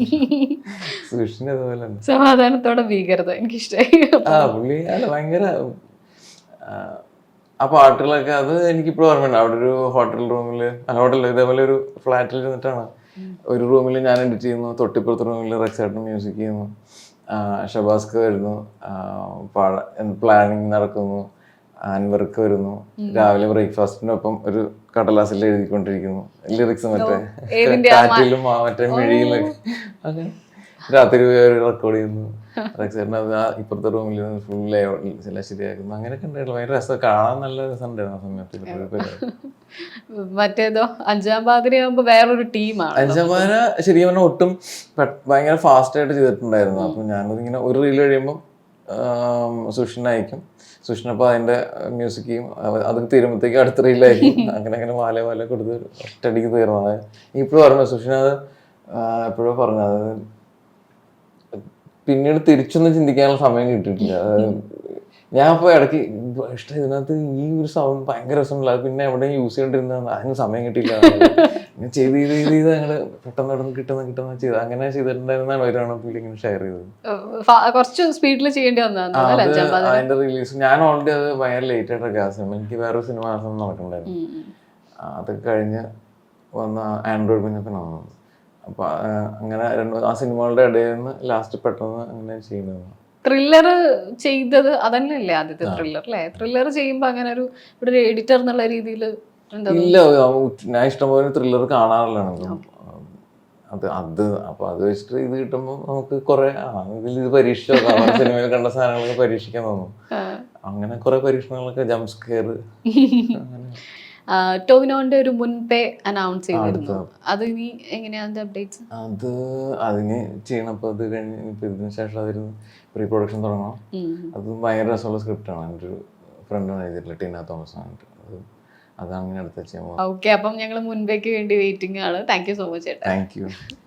സുഷിന് അതുപോലെ സമാധാനത്തോടെ ഭീകരത എനിക്കിഷ്ടമായി. പുള്ളി അല്ല ഭയങ്കര ആ പാട്ടുകളൊക്കെ അത് എനിക്കിപ്പോഴും ഓർമ്മയുണ്ട്. അവിടെ ഒരു ഹോട്ടലിൽ ഇതേപോലെ ഒരു ഫ്ലാറ്റിൽ ഇരുന്നിട്ടാണ്. ഒരു റൂമിൽ ഞാൻ എഡിറ്റ് ചെയ്യുന്നു, തൊട്ടിപ്പുറത്തെ റൂമിൽ റെക്സേട്ടൻ മ്യൂസിക് ചെയ്യുന്നു, ഷബാസ്ക്ക് വരുന്നു, പ്ലാനിങ് നടക്കുന്നു, അൻവർക്ക് വരുന്നു, രാവിലെ ബ്രേക്ക്ഫാസ്റ്റിനൊപ്പം ഒരു കടലാസിൽ എഴുതിക്കൊണ്ടിരിക്കുന്നു ലിറിക്സ് മറ്റേ കാറ്റിലും മറ്റേ മിഴിയിലൊക്കെ. അങ്ങനെ രാത്രി റെക്കോർഡ് ചെയ്യുന്നു. റെക്സേട്ടൻ അത് ഇപ്പുറത്തെ റൂമിൽ ഫുൾ എല്ലാം ശരിയാക്കുന്നു. അങ്ങനെയൊക്കെ ഉണ്ടായിട്ടുള്ള ഭയങ്കര രസം, കാണാൻ നല്ല രസമുണ്ടായിരുന്നു ആ സമയത്ത്. മറ്റേതോ അഞ്ചാം പാതിരയാകുമ്പോ വേറൊരു ടീമാണ്. അഞ്ചാം പാതിര ശരിക്കും പറഞ്ഞാൽ ഒട്ടും ഭയങ്കര ഫാസ്റ്റ് ആയിട്ട് ചെയ്തിട്ടുണ്ടായിരുന്നു. അപ്പൊ ഞാനതിങ്ങനെ ഒരു റീൽ കഴിയുമ്പോൾ സുഷിന് അയക്കും. സുഷിനപ്പോൾ അതിന്റെ മ്യൂസിക് ചെയ്യും. അത് തീരുമ്പോഴത്തേക്ക് അടുത്ത റീലായിരിക്കും. അങ്ങനെ വാല കൊടുത്ത് ഒറ്റയടിക്ക് തീർന്നത്. ഇപ്പോഴും പറഞ്ഞു സുഷിന് അത് എപ്പോഴും പറഞ്ഞു. അത് പിന്നീട് തിരിച്ചൊന്നും ചിന്തിക്കാനുള്ള സമയം കിട്ടിയിട്ടില്ല. ഞാൻ ഇപ്പോൾ ഇടയ്ക്ക് ഇഷ്ടം ഇതിനകത്ത് ഈ ഒരു സൗണ്ട് ഭയങ്കര രസമുള്ള പിന്നെ എവിടെയും യൂസ് ചെയ്തോണ്ടിരുന്ന അതിന് സമയം കിട്ടിയില്ല. ചെയ്ത് ഞങ്ങള് പെട്ടെന്ന് കിട്ടുന്ന ചെയ്ത് അങ്ങനെ ചെയ്തിട്ടുണ്ടായിരുന്നാണ് ഒരാണ് പുള്ളി ഇങ്ങനെ ഷെയർ ചെയ്തത്. കുറച്ച് സ്പീഡിൽ ചെയ്യേണ്ടി വന്നതാണ് അതിന്റെ റിലീസ്. ഞാൻ ഓൾറെഡി അത് ഭയങ്കര ലേറ്റ് ആയിട്ടൊക്കെ ആ സിനിമ എനിക്ക് വേറൊരു സിനിമ നടക്കണ്ടായിരുന്നു. അതൊക്കെ കഴിഞ്ഞ് വന്ന ആൻഡ്രോയിഡ് കുഞ്ഞപ്പൻ വന്നത്. അപ്പൊ അങ്ങനെ ആ സിനിമകളുടെ ഇടയിൽ നിന്ന് ലാസ്റ്റ് പെട്ടെന്ന് അങ്ങനെ ചെയ്യുന്നത്. ത്രില്ലർ ചെയ്തത് അതന്നെയല്ലേ ആദ്യത്തെ ത്രില്ലർ അല്ലേ? ത്രില്ലർ ചെയ്യുമ്പോ അങ്ങനെ ഒരു എഡിറ്റർ എന്നുള്ള രീതിയിൽ ഇല്ല. ഞാൻ ഇഷ്ടംപോലെ ത്രില്ലർ കാണാറില്ലാണെങ്കിലും അപ്പൊ അത് വെച്ചിട്ട് ഇത് കിട്ടുമ്പോൾ നമുക്ക് കുറെ ഇത് പരീക്ഷിച്ചോ സിനിമയിൽ കണ്ട സാധനങ്ങളൊക്കെ പരീക്ഷിക്കാൻ തോന്നും. അങ്ങനെ കുറെ പരീക്ഷണങ്ങളൊക്കെ ജംപ് സ്കെയർ. ടോവിനോന്റെ ഒരു മുൻപേ അനൗൺസ് ചെയ്തിരുന്നു. അത് ഇനി എങ്ങനെയാ അപ്ഡേറ്റ്സ്? അതിന് ചെയ്യണപ്പോ അത് കഴിഞ്ഞ് ഇപ്പൊ ഇതിന് ശേഷം അതിന് പ്രീ പ്രൊഡക്ഷൻ തുടങ്ങണം. അത് ഭയങ്കര രസമുള്ള സ്ക്രിപ്റ്റാണ്. എൻ്റെ ഒരു ഫ്രണ്ടാണ് എഴുതിയിട്ടുള്ള ടീന തോമസ് ആയിട്ട്. അതങ്ങനെ അടുത്ത് ചെയ്യാൻ പോകും. ഓക്കെ, അപ്പം ഞങ്ങൾ മുൻപേക്ക് വേണ്ടി വെയിറ്റിംഗ് ആണ്. Thank you so much. Thank you.